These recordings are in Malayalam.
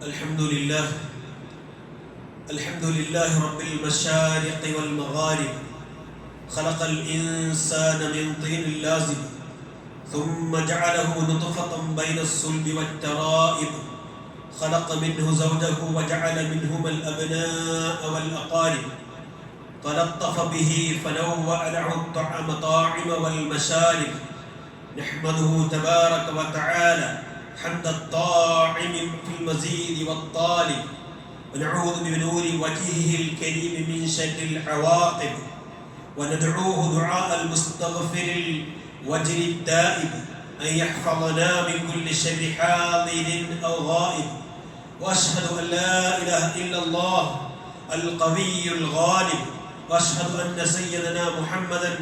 الحمد لله رب المشارق والمغارب. خلق الإنسان من طين لازب ثم جعله نطفة بين الصلب والترائب. خلق منه زوجه وجعل منهما الأبناء والأقارب. تلطف به فنوع له الطعام والمشارب. نحمده تبارك وتعالى حمد الطاعم في المزيد والطالب، ونعوذ بنور وجهه الكريم من شر العواقب، وندعوه دعاء المستغفر الوجل الدائب أن يحفظنا من كل شر حاضر أو غائب. وأشهد أن لا إله إلا الله القوي الغالب، وأشهد أن سيدنا محمدا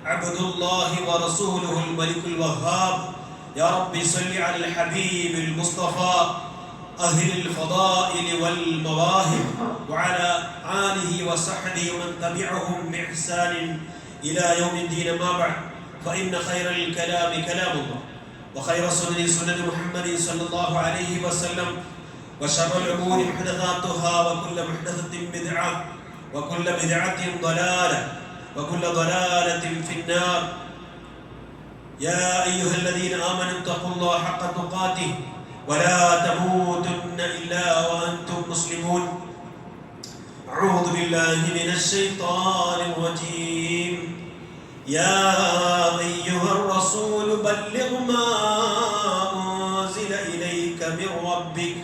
عبد الله ورسوله الملك الوهاب. يا ربي صل على الحبيب المصطفى أهل الفضائل والمواهب، وعلى آله وصحبه ومن تبعهم بإحسان إلى يوم الدين. ما بعد، فإن خير الكلام كلام الله، وخير السنن سنن محمد صلى الله عليه وسلم، وشر الأمور محدثاتها، وكل محدثة بدعة، وكل بدعة ضلالة، وكل ضلالة في النار. يا أيها الذين آمنوا اتقوا الله حق تقاته ولا تموتن إلا وأنتم مسلمون. أعوذ بالله من الشيطان الرجيم. يا أيها الرسول بلغ ما أنزل إليك من ربك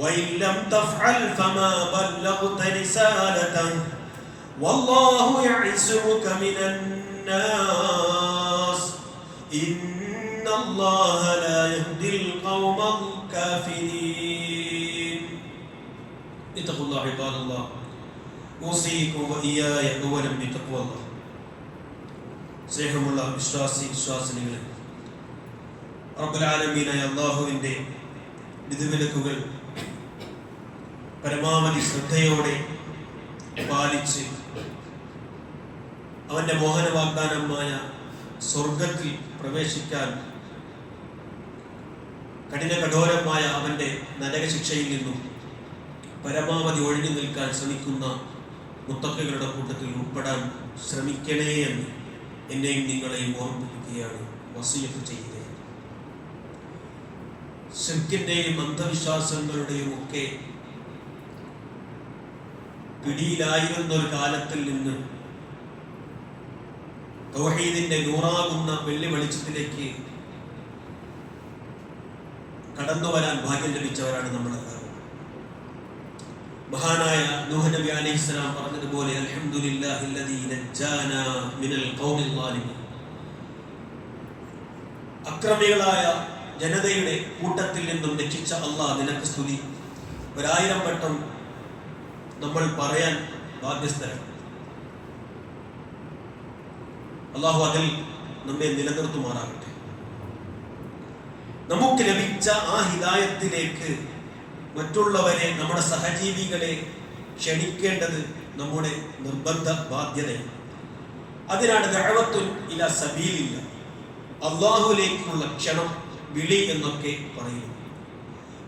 وإن لم تفعل فما بلغت رسالته والله يعصمك من الناس إن الله لا يهدي القوم الكافرين. اتقوا الله عباد الله، أوصيكم وإياي أولا بتقوى الله. സ്നേഹമുള്ള വിശ്വാസിനികളെ, റബ്ബുൽ ആലമീനായ അല്ലാഹുവിൻ്റെ വിധിവിലക്കുകൾ പരമാവധി ശ്രദ്ധയോടെ പാലിച്ച് അവൻ്റെ മോഹന വാഗ്ദാനമായ സ്വർഗത്തിൽ പ്രവേശിക്കാൻ കഠോരമായ അവൻ്റെ നരകശിക്ഷയിൽ നിന്നും പരമാവധി ഒഴിഞ്ഞു നിൽക്കാൻ ശ്രമിക്കുന്ന മുത്തഖികളുടെ കൂട്ടത്തിൽ ഉൾപ്പെടാൻ ശ്രമിക്കണേ എന്ന് എന്നെയും നിങ്ങളെയും ഓർമ്മിപ്പിക്കുകയാണ്, വസിയത്ത് ചെയ്യുകയാണ്. ശിർക്കിന്റെയും അന്ധവിശ്വാസങ്ങളുടെയും ഒക്കെ പിടിയിലായിരുന്ന ഒരു കാലത്തിൽ നിന്ന് തൗഹീദിന്റെ നൂറാകുന്ന വെള്ളി വെളിച്ചത്തിലേക്ക് കടന്നു വരാൻ ഭാഗ്യം ലഭിച്ചവരാണ് നമ്മളെല്ലാവരും. മഹാനായ നൂഹ് നബി അലൈഹിസ്സലാം പറഞ്ഞതുപോലെ, അൽഹംദുലില്ലാഹില്ലദീ നജ്ജാനാ മിനൽ ഖൗമിൽ ളാലിമീൻ. അക്രമികളായ ജനതയുടെ കൂട്ടത്തിൽ നിന്നും രക്ഷിച്ച അല്ലാഹ് നിനക്ക് സ്തുതി. 1000 വട്ടം നമ്മൾ പറയാൻ ബാധ്യസ്ഥരാണ്. അല്ലാഹു അതിൽ നമ്മെ നിലനിർത്തുമാറാകട്ടെ. നമുക്ക് ലഭിച്ച ആ ഹിദായത്തിലേക്ക് മറ്റുള്ളവരെ, നമ്മുടെ സഹജീവികളെ ക്ഷണിക്കേണ്ടത് നമ്മുടെ നിർബന്ധ ബാധ്യതയാണ്. അതിനാണ് ദഅവത്തുൻ ഇലാ സബീലില്ല, അല്ലാഹുവിലേക്കുള്ള ക്ഷണം, വിളി എന്നൊക്കെ പറയുന്നു.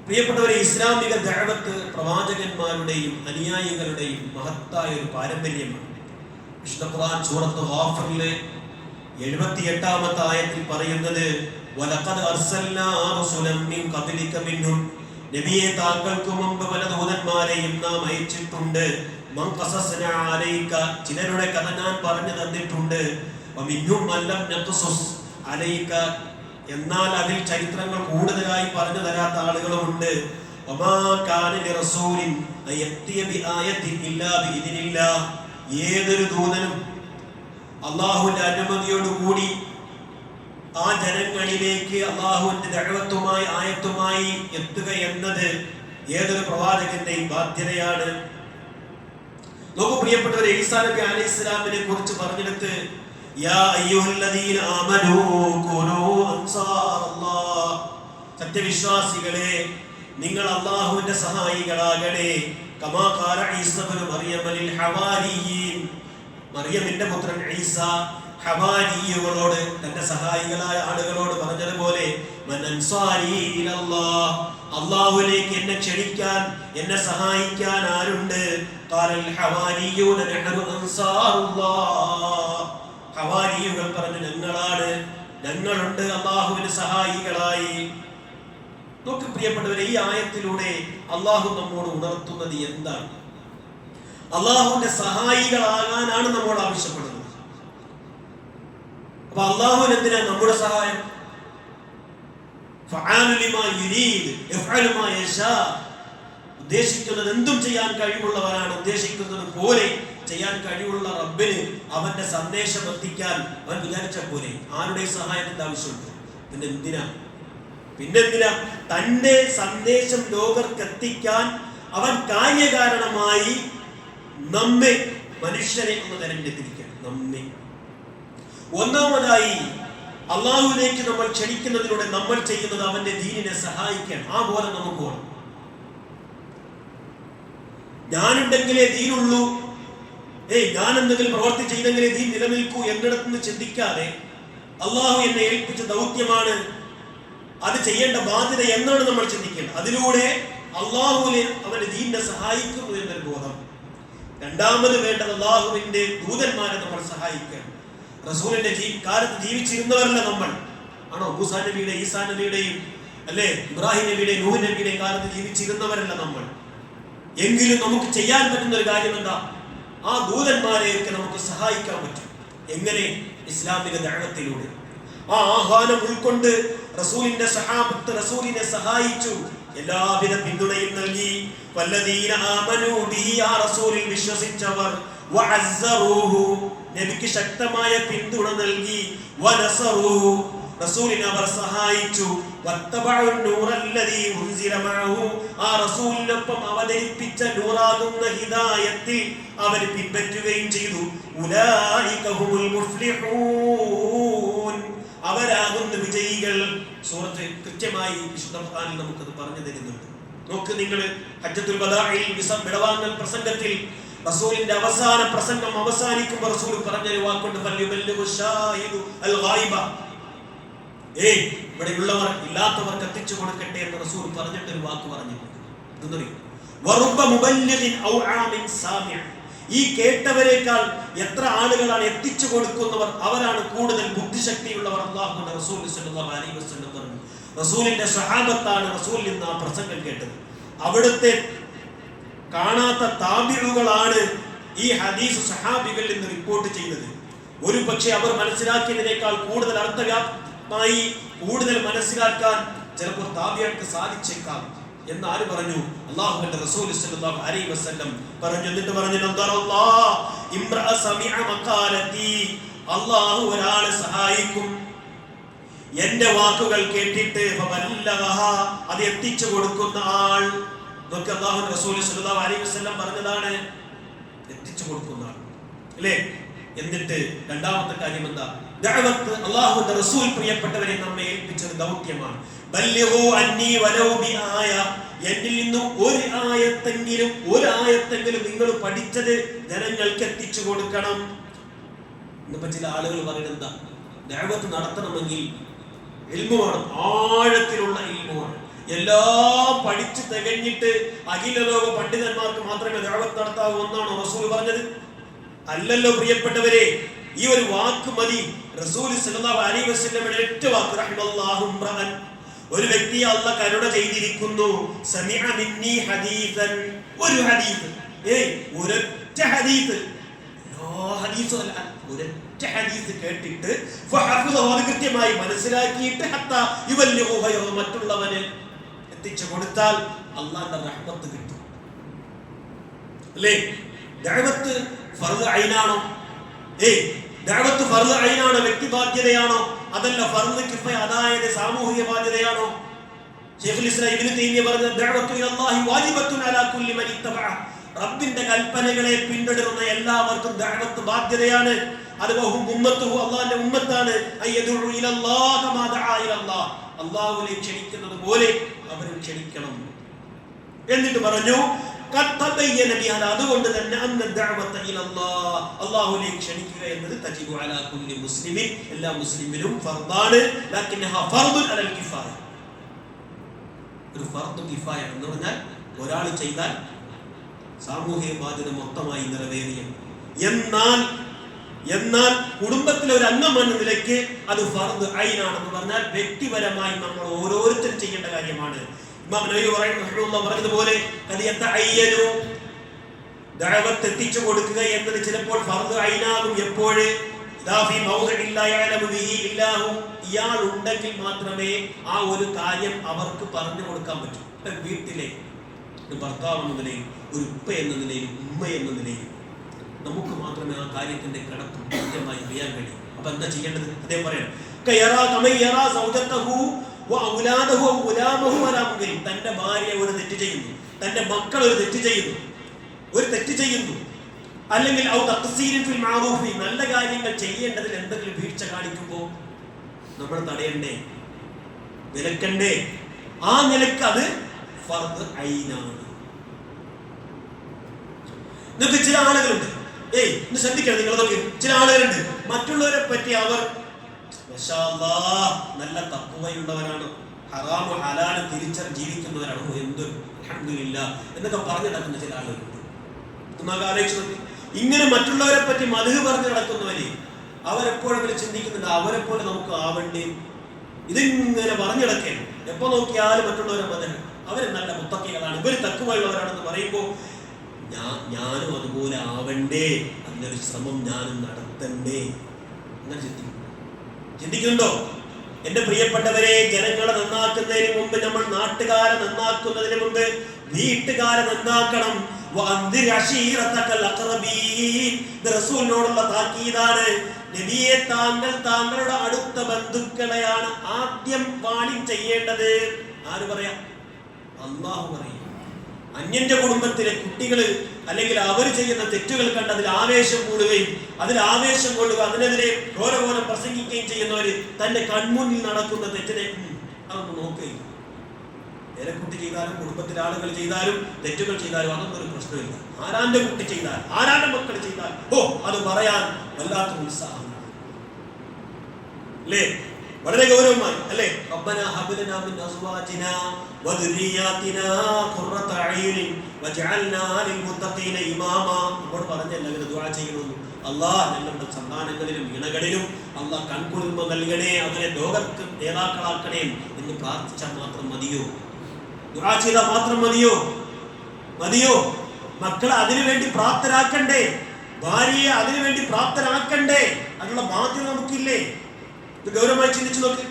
പ്രിയപ്പെട്ടവരെ, ഇസ്ലാമിക ദഅവത്ത് പ്രവാചകന്മാരുടെയും അനുയായികളുടെയും മഹത്തായ ഒരു പാരമ്പര്യമാണ്. വിശുദ്ധ ഖുർആൻ സൂറത്ത് ഗാഫിറിലെ 78-ാമത്തെ ആയത്തിൽ പറയുന്നത്, വലഖദ് അർസൽനാ റസുലൻ മിൻ ഖബ്ലിക മിൻഹും, നബിയെ താങ്കൾക്ക് മുമ്പ് പല ദൂതന്മാരെയും നാം അയച്ചിട്ടുണ്ട്. മൻ ഖസസ്നാ അലൈക, ചിലരുടെ കഥ ഞാൻ പറഞ്ഞു തന്നിട്ടുണ്ട്. വമിൻഹും മൻ ലം നഖ്സുസ് അലൈക, എന്നാൽ അതിൽ ചരിത്രങ്ങൾ കൂടുതലായി പറഞ്ഞു തരാത്ത ആളുകളുമുണ്ട്. വമാ കാന ലിറസൂലിൻ അയത്തിയ ബിആയത്തിൻ ഇല്ലാ ബിഇദ്നില്ലാഹ്, ഏതൊരു ദൂതനും അല്ലാഹുവിന്റെ അനുമതിയോടുകൂടി ആ ജനങ്ങളിലേക്ക് അല്ലാഹുവിന്റെ ദഅവത്തുമായി ആയത്തുമായി എത്തുക എന്നത് ഏതൊരു പ്രവാചകന്റെയും ബാധ്യതയാണ്. നോക്കൂ പ്രിയപ്പെട്ടവരെ, ഈസാ നബി അലൈഹിസ്സലാമിനെ കുറിച്ച് പറഞ്ഞെടുത്ത്, യാ അയ്യുഹല്ലദീന ആമനൂ കൂനൂ അൻസാറല്ലാഹ്, സത്യവിശ്വാസികളെ നിങ്ങൾ അല്ലാഹുവിന്റെ സഹായികളാകണേ. കമാ ഖാല ഈസ ഇബ്നു മറിയം ലിൽ ഹവാരിയീൻ, മറിയമിന്റെ പുത്രൻ ഈസ ഹവാരിയുകളോട്, തന്റെ സഹായികളായ ആളുകളോട് പറഞ്ഞതുപോലെ, മൻ അൻസാരി ഇലല്ലാഹ്, അല്ലാഹുവിലേക്ക് എന്നെ ക്ഷണിക്കാൻ, എന്നെ സഹായിക്കാൻ ആരുണ്ട്? ഖാലൽ ഹവാരിയൂന നഹ്നു അൻസാറുല്ലാഹ്. ഹവാരിയുകൾ പറഞ്ഞു, ഞങ്ങളുണ്ട് അല്ലാഹുവിന്റെ സഹായികളായി. നോക്ക് പ്രിയപ്പെട്ടവരെ, ഈ ആയത്തിലൂടെ അല്ലാഹു നമ്മോട് ഉണർത്തുന്നത് എന്താണ്? അല്ലാഹുവിന്റെ സഹായികളാകാനാണ് നമ്മോട് ആവശ്യപ്പെടുന്നത്. അപ്പൊ അല്ലാഹുവിന് എന്തിനാ നമ്മുടെ സഹായം? ഫഅാലു ലിമാ യുരീദ് യഫ്അലു മാ യശാ. ഉദ്ദേശിക്കുന്നത് എന്തും ചെയ്യാൻ കഴിവുള്ളവനാണ്. ഉദ്ദേശിക്കുന്നത് പോലെ ചെയ്യാൻ കഴിവുള്ള റബ്ബിന് അവന്റെ സന്ദേശം എത്തിക്കാൻ അവൻ വിചാരിച്ച പോലെ ആരുടെ സഹായത്തിന്റെ ആവശ്യമുണ്ട്? പിന്നെന്തിനാ തന്റെ സന്ദേശം ലോകർക്ക് എത്തിക്കാൻ അവൻ കാര്യകാരണമായി നമ്മെ, മനുഷ്യരെ ഒന്ന് തെരഞ്ഞെടുത്തിരിക്കണം. നമ്മെ ഒന്നാമതായി അള്ളാഹുവിലേക്ക് നമ്മൾ ക്ഷണിക്കുന്നതിലൂടെ നമ്മൾ ചെയ്യുന്നത് അവന്റെ ദീനിനെ സഹായിക്കാൻ. ആ പോലെ നമുക്ക് വേണം. ഞാനുണ്ടെങ്കിലേ ദീനുള്ളൂ, ഞാൻ എന്തെങ്കിലും പ്രവർത്തി ചെയ്തെങ്കിലേ ദീൻ നിലനിൽക്കൂ എന്നിടത്തുനിന്ന് ചിന്തിക്കാതെ അള്ളാഹു എന്നെ ഏൽപ്പിച്ച ദൗത്യമാണ്, അത് ചെയ്യേണ്ട ബാധ്യത എന്നാണ് നമ്മൾ ചിന്തിക്കേണ്ടത്. അതിലൂടെ അള്ളാഹുവിനെ അവന്റെ ദീനിനെ സഹായിക്കുന്നു എന്നൊരു ബോധം. രണ്ടാമത് വേണ്ടത് അള്ളാഹുവിന്റെ ദൂതന്മാരെ നമ്മൾ സഹായിക്കണം. റസൂലിന്റെ കാലത്ത് ജീവിച്ചിരുന്നവരല്ല നമ്മൾ. ആണോ? മൂസാ നബിയുടെ, ഈസാ നബിയുടെയും അല്ലെ ഇബ്രാഹിം നബിയുടെയും നൂഹ് നബിയുടെയും കാലത്ത് ജീവിച്ചിരുന്നവരല്ല നമ്മൾ. എങ്കിലും നമുക്ക് ചെയ്യാൻ പറ്റുന്ന ഒരു കാര്യം എന്താ? ആ ദൂതന്മാരെയൊക്കെ നമുക്ക് സഹായിക്കാൻ പറ്റും. എങ്ങനെ? ഇസ്ലാമിക ദഅവത്തിലൂടെ. ആ ആഹ്വാനം ഉൾക്കൊണ്ട് റസൂലിന്റെ സഹാബത്ത് റസൂലിനെ സഹായിച്ചു, എല്ലാവിധ പിന്തുണയും നൽകി. വല്ലദീന ആമനൂ ബിഹി, ആ റസൂലിൽ വിശ്വസിച്ചവർ, വഅസ്സറൂഹു, നബിക്ക് ശക്തമായ പിന്തുണ നൽകി, വനസറൂഹു, റസൂലിനെ അവർ സഹായിച്ചു, വത്തബഉ നൂറല്ലദീ ഉൻസില മഅഹു, ആ റസൂലിനൊപ്പം അവതരിപ്പിച്ച നൂറാകുന്ന ഹിദായത്തിൽ അവർ പിൻപറ്റുകയും ചെയ്തു. ഉലൈക ഹുമുൽ മുഫ്ലിഹൂൻ, അവരാകുന്ന വിജയികൾ. സൂറത്ത് കൃത്യമായി വിശുദ്ധ ഖുർആനിൽ നമുക്കത് പറഞ്ഞു തരുന്നുണ്ട്. നോക്ക് നിങ്ങൾ, ഹജ്ജത്തുൽ വദാഇൽ വിടവാങ്ങൽ പ്രസംഗത്തിൽ റസൂലിന്റെ അവസാന പ്രസംഗം അവസാനിക്കുമ്പോൾ റസൂൽ പറഞ്ഞൊരു വാക്കുണ്ട്, ഫല്യുബല്ലിഗു ഷാഹിദു അൽ ഗായിബ. ഇവിടെയുള്ളവർ ഇല്ലാത്തവർക്ക് എത്തിച്ചു കൊടുക്കട്ടെ എന്ന് റസൂൽ പറഞ്ഞിട്ടൊരു വാക്ക് പറഞ്ഞിട്ടുണ്ട്. വറുബ്ബ മുബല്ലിഗിൻ ഔ ആമിൻ സാമിഅ, ഈ കേട്ടവരെക്കാൾ എത്ര ആളുകളാണ് എത്തിച്ചു കൊടുക്കുന്നവർ, അവരാണ് കൂടുതൽ ബുദ്ധിശക്തിയുള്ളവർ. അല്ലാഹുവിന്റെ റസൂൽ സ്വല്ലല്ലാഹു അലൈഹി വസല്ലം പറഞ്ഞു. റസൂലിന്റെ സ്വഹാബത്താണ് റസൂലിൽ നിന്ന് ആ പ്രസംഗം കേട്ടത്. അവിടുത്തെ കാണാത്ത താബിഉകളാണ് ഈ ഹദീസ് സഹാബികളിൽ നിന്ന് റിപ്പോർട്ട് ചെയ്തത്. ഒരു പക്ഷേ അവർ മനസ്സിലാക്കിയതിനേക്കാൾ കൂടുതൽ അർത്ഥവ്യാപ്തമായി കൂടുതൽ മനസ്സിലാക്കാൻ ചിലപ്പോൾ താബിഅക്ക് സാധിച്ചേക്കാം എന്ന് ആര് പറഞ്ഞു? അല്ലാഹുവിന്റെ റസൂൽ സ്വല്ലല്ലാഹു അലൈഹി വസല്ലം പറഞ്ഞു. എന്നിട്ട് പറഞ്ഞു, നദറല്ലാഹു ഇംറഅ സമിഅ മഖാലതി, അല്ലാഹു ഒരാളെ സഹായിക്കും എന്റെ വാക്കുകൾ കേട്ടിട്ട്, ഫബല്ലഗഹ, അത് എത്തിച്ചു കൊടുക്കുന്ന ആൾ. നോക്ക്, അല്ലാഹുവിന്റെ റസൂൽ സ്വല്ലല്ലാഹു അലൈഹി വസല്ലം പറഞ്ഞതാണ് എത്തിച്ചു കൊടുക്കുന്ന ആൾ, അല്ലേ? എന്നിട്ട് രണ്ടാമത്തെ കാര്യം എന്താ? ദഅവത്ത്. അല്ലാഹുവിന്റെ റസൂൽ പ്രിയപ്പെട്ടവരെ നമ്മെ ഏൽപ്പിച്ചൊരു ദൗത്യമാണ്. ബല്ലിഗൂ അന്നി വലൗ ബിആയ, എന്നിൽ നിന്നും ഒരു ആയത്തെങ്കിലും നിങ്ങൾ പഠിച്ചത് ജനങ്ങൾക്ക് എത്തിച്ചു കൊടുക്കണം. ഇന്നിപ്പോ ചില ആളുകൾ പറയുന്നത് എന്താ? ദഅവത്ത് നടത്തണമെങ്കിൽ ഇൽമു വേണം, ആഴത്തിലുള്ള ഇൽമു വേണം. എല്ലാം പഠിച്ചു തികഞ്ഞിട്ട് അഖില ലോക പണ്ഡിതന്മാർക്ക് മാത്രമേ ദഅവത്ത് നടത്താവൂ എന്നാണോ റസൂൽ പറഞ്ഞത്? അല്ലല്ലോ പ്രിയപ്പെട്ടവരെ. ഈ ഒരു വാക്ക് മതി. റസൂൽ സല്ലല്ലാഹു അലൈഹി വസല്ലമയുടെ ഒറ്റ വാക്ക്, റഹിമല്ലാഹു ഇംറഅൻ, ഒരു വ്യക്തിയെ അല്ലാഹ് കരുണ ചെയ്തിരിക്കുന്നു. സമിഅ മിന്നി ഹദീസൻ, ഒരു ഹദീസ്, ഒരൊറ്റ ഹദീസ്, ഒരൊറ്റ ഹദീസ് കേട്ടിട്ട് ഫഹഫദഹു, അത് കൃത്യമായി മനസ്സിലാക്കിയിട്ട് ഹത്താ യുബല്ലിഗു ഗൈറഹു, മറ്റുള്ളവന് എത്തിച്ചു കൊടുത്താൽ അല്ലാഹുവിന്റെ റഹ്മത്ത് കിട്ടും. അല്ലേ? ദഅവത്ത് ഫർദ് ഐനാണോ? ദഅവത്ത് ഫർദ് ഐനാണോ? വ്യക്തി ബാധ്യതയാണോ? അതല്ല ഫർദ് കിഫയ, അതായത് സാമൂഹിക ബാധ്യതയാണോ? ശൈഖുൽ ഇസ്ലാം ഇബ്നു തൈമിയ പറഞ്ഞ ദഅവത്തു ഇലല്ലാഹി വാജിബത്തുൻ അലാ കുല്ലി മൻ ഇത്തബഅ, റബ്ബിന്റെ കൽപ്പനകളെ പിന്തുടരുന്ന എല്ലാവർക്കും ദഅവത്ത് ബാധ്യതയാണ്. അത് വഹും ഉമ്മത്തുഹു, അല്ലാഹുവിന്റെ ഉമ്മത്താണ്. അയ്യദു ഇലല്ലാഹി കമാ ദഅ ഇലല്ലാഹ്, അല്ലാഹുവിനെ ക്ഷണിക്കുന്നത് പോലെ അവരെ ക്ഷണിക്കണം. എന്നിട്ട് പറഞ്ഞു, അതുകൊണ്ട് തന്നെ അല്ലാഹുവിലേക്ക് ക്ഷണിക്കുക എന്നത് തജിബു അലാ കുല്ലി മുസ്ലിമിൻ, എല്ലാ മുസ്ലിമിനും ഫർദാണ്. ലക്കിൻഹ ഫർദുൻ അലൽ കിഫായ, ഒരു ഫർദ് കിഫായ എന്ന് പറഞ്ഞാൽ ഒരാൾ ചെയ്താൽ സാമൂഹിക ബാധ്യത മൊത്തമായി നിറവേറിയ. എന്നാൽ കുടുംബത്തിലെ ഒരു അംഗം എന്ന നിലയ്ക്ക് അത് ഫർദ് ഐനാണെന്ന് പറഞ്ഞാൽ വ്യക്തിപരമായി നമ്മൾ ഓരോരുത്തരും ചെയ്യേണ്ട കാര്യമാണ്. ഇമാം നബവി പറഞ്ഞതുപോലെ ദഅവത്ത് എത്തിച്ചു കൊടുക്കുക എന്നത് ചിലപ്പോൾ ഫർദ് ഐനാകും. എപ്പോഴ് ഇയാൾ ഉണ്ടെങ്കിൽ മാത്രമേ ആ ഒരു കാര്യം അവർക്ക് പറഞ്ഞു കൊടുക്കാൻ പറ്റൂ. വീട്ടിലെ ഒരു ഭർത്താവ് എന്ന നിലയിൽ, ഒരു ഉപ്പ എന്ന നിലയിൽ, ഉമ്മ എന്ന നിലയിൽ നമുക്ക് മാത്രമേ ആ കാര്യത്തിന്റെ കടപ്പ് കൃത്യമായി അറിയാൻ കഴിയും. അപ്പൊ എന്താ ചെയ്യേണ്ടത്? അദ്ദേഹം പറയാം, തന്റെ ഭാര്യ ഒരു തെറ്റ് ചെയ്യുന്നു, തന്റെ മക്കൾ ഒരു തെറ്റ് ചെയ്യുന്നു, അല്ലെങ്കിൽ നല്ല കാര്യങ്ങൾ ചെയ്യേണ്ടതിൽ എന്തെങ്കിലും വീഴ്ച കാണിക്കുമ്പോൾ നമ്മൾ തടയണ്ടേ, വിലക്കണ്ടേ? ആ നിലക്ക് അത് ഫർദ് ഐനാണ്. നിങ്ങൾക്ക് ചില ആളുകളുണ്ട്, ഒന്ന് ശ്രദ്ധിക്കണം നിങ്ങളതൊക്കെ, ചില ആളുകളുണ്ട് മറ്റുള്ളവരെ പറ്റി അവർ നല്ല തഖ്വയുള്ളവരാണ്, ഹറാമു ഹലാലും തിരിച്ചറിഞ്ഞ് ജീവിക്കുന്നവരാണ്, എന്ത് അൽഹംദുലില്ലാ എന്നൊക്കെ പറഞ്ഞു നടക്കുന്ന ചില ആളുകളുണ്ട്. ഇങ്ങനെ മറ്റുള്ളവരെ പറ്റി മദ്ഹ് പറഞ്ഞു നടക്കുന്നവരെ അവരെപ്പോഴെങ്കിലും ചിന്തിക്കുന്നുണ്ട് അവരെപ്പോലെ നമുക്ക് ആവണ്ടേ? ഇതിങ്ങനെ പറഞ്ഞു നടക്കേ, എപ്പോ നോക്കിയാലും മറ്റുള്ളവരെ മദ്ഹ്, അവര് നല്ല മുത്തഖികളാണ്, ഇവര് തഖ്വയുള്ളവരാണെന്ന് പറയുമ്പോൾ ഞാനും അതുപോലെ ആവണ്ടേ, അതിനൊരു ശ്രമം ഞാനും നടത്തണ്ടേ? അങ്ങനെ ചിന്തിക്കുന്നുണ്ടോ? എന്റെ പ്രിയപ്പെട്ടവരെ, ജനങ്ങളെ നന്നാക്കുന്നതിന് മുമ്പ് നമ്മൾ നാട്ടുകാരെ നന്നാക്കുന്നതിന് മുമ്പ് വീട്ടുകാരെ നന്നാക്കണം. റസൂലിനോടുള്ള താക്കീതാണ്. നബിയെ, താങ്കളുടെ അടുത്ത ബന്ധുക്കളെയാണ് ആദ്യം വാണി ചെയ്യേണ്ടത്. ആര് പറയാ? അല്ലാഹു പറയും. അന്യന്റെ കുടുംബത്തിലെ കുട്ടികള് അല്ലെങ്കിൽ അവർ ചെയ്യുന്ന തെറ്റുകൾ കണ്ട് അതിൽ ആവേശം കൂടുകയും അതിനെതിരെ ഘോരഘോരം പ്രസംഗിക്കുകയും ചെയ്യുന്നവര് തന്റെ കൺമുന്നിൽ നടക്കുന്ന തെറ്റിനെ അതൊന്നും നോക്കുകയില്ല. കുട്ടി ചെയ്താലും കുടുംബത്തിലെ ആളുകൾ ചെയ്താലും തെറ്റുകൾ ചെയ്താലും അതൊന്നും ഒരു പ്രശ്നമില്ല. ആരാന്റെ കുട്ടി ചെയ്താൽ, ആരാന്റെ മക്കൾ ചെയ്താൽ അത് പറയാൻ വല്ലാത്ത ഉത്സാഹം അല്ലേ? വളരെ ഗൗരവമായി അല്ലേ? റബ്ബനാ ഹബ് ലനാ മിൻ അസ്വാജിനാ വദുരിയാതിനാ ഖുർറത അയ്യുനിൻ വജഅൽനാ ലിൽ മുത്തഖീന ഇമാമാ. നമ്മൾ പറഞ്ഞല്ല അങ്ങനെ ദുആ ചെയ്യണമെന്ന്. അല്ലാഹ് ഞങ്ങളുടെ സന്താനങ്ങളിലും ഇണകളിലും അല്ലാഹ് കൺകുളിർമ നൽകണേ, അവരെ ലോകർക്ക് നേതാക്കളാക്കണേ എന്ന് പ്രാർത്ഥിച്ചാൽ മാത്രം മതിയോ? ദുആ ചെയ്താൽ മാത്രം മതിയോ? മക്കളെ അതിനുവേണ്ടി പ്രാപ്തരാക്കണ്ടേ? ഭാര്യയെ അതിനുവേണ്ടി പ്രാപ്തരാക്കണ്ടേ? അതിനുള്ള ബാധ്യത നമുക്കില്ലേ? ഇത് ഗൗരവമായി ചിന്തിച്ചു നോക്ക്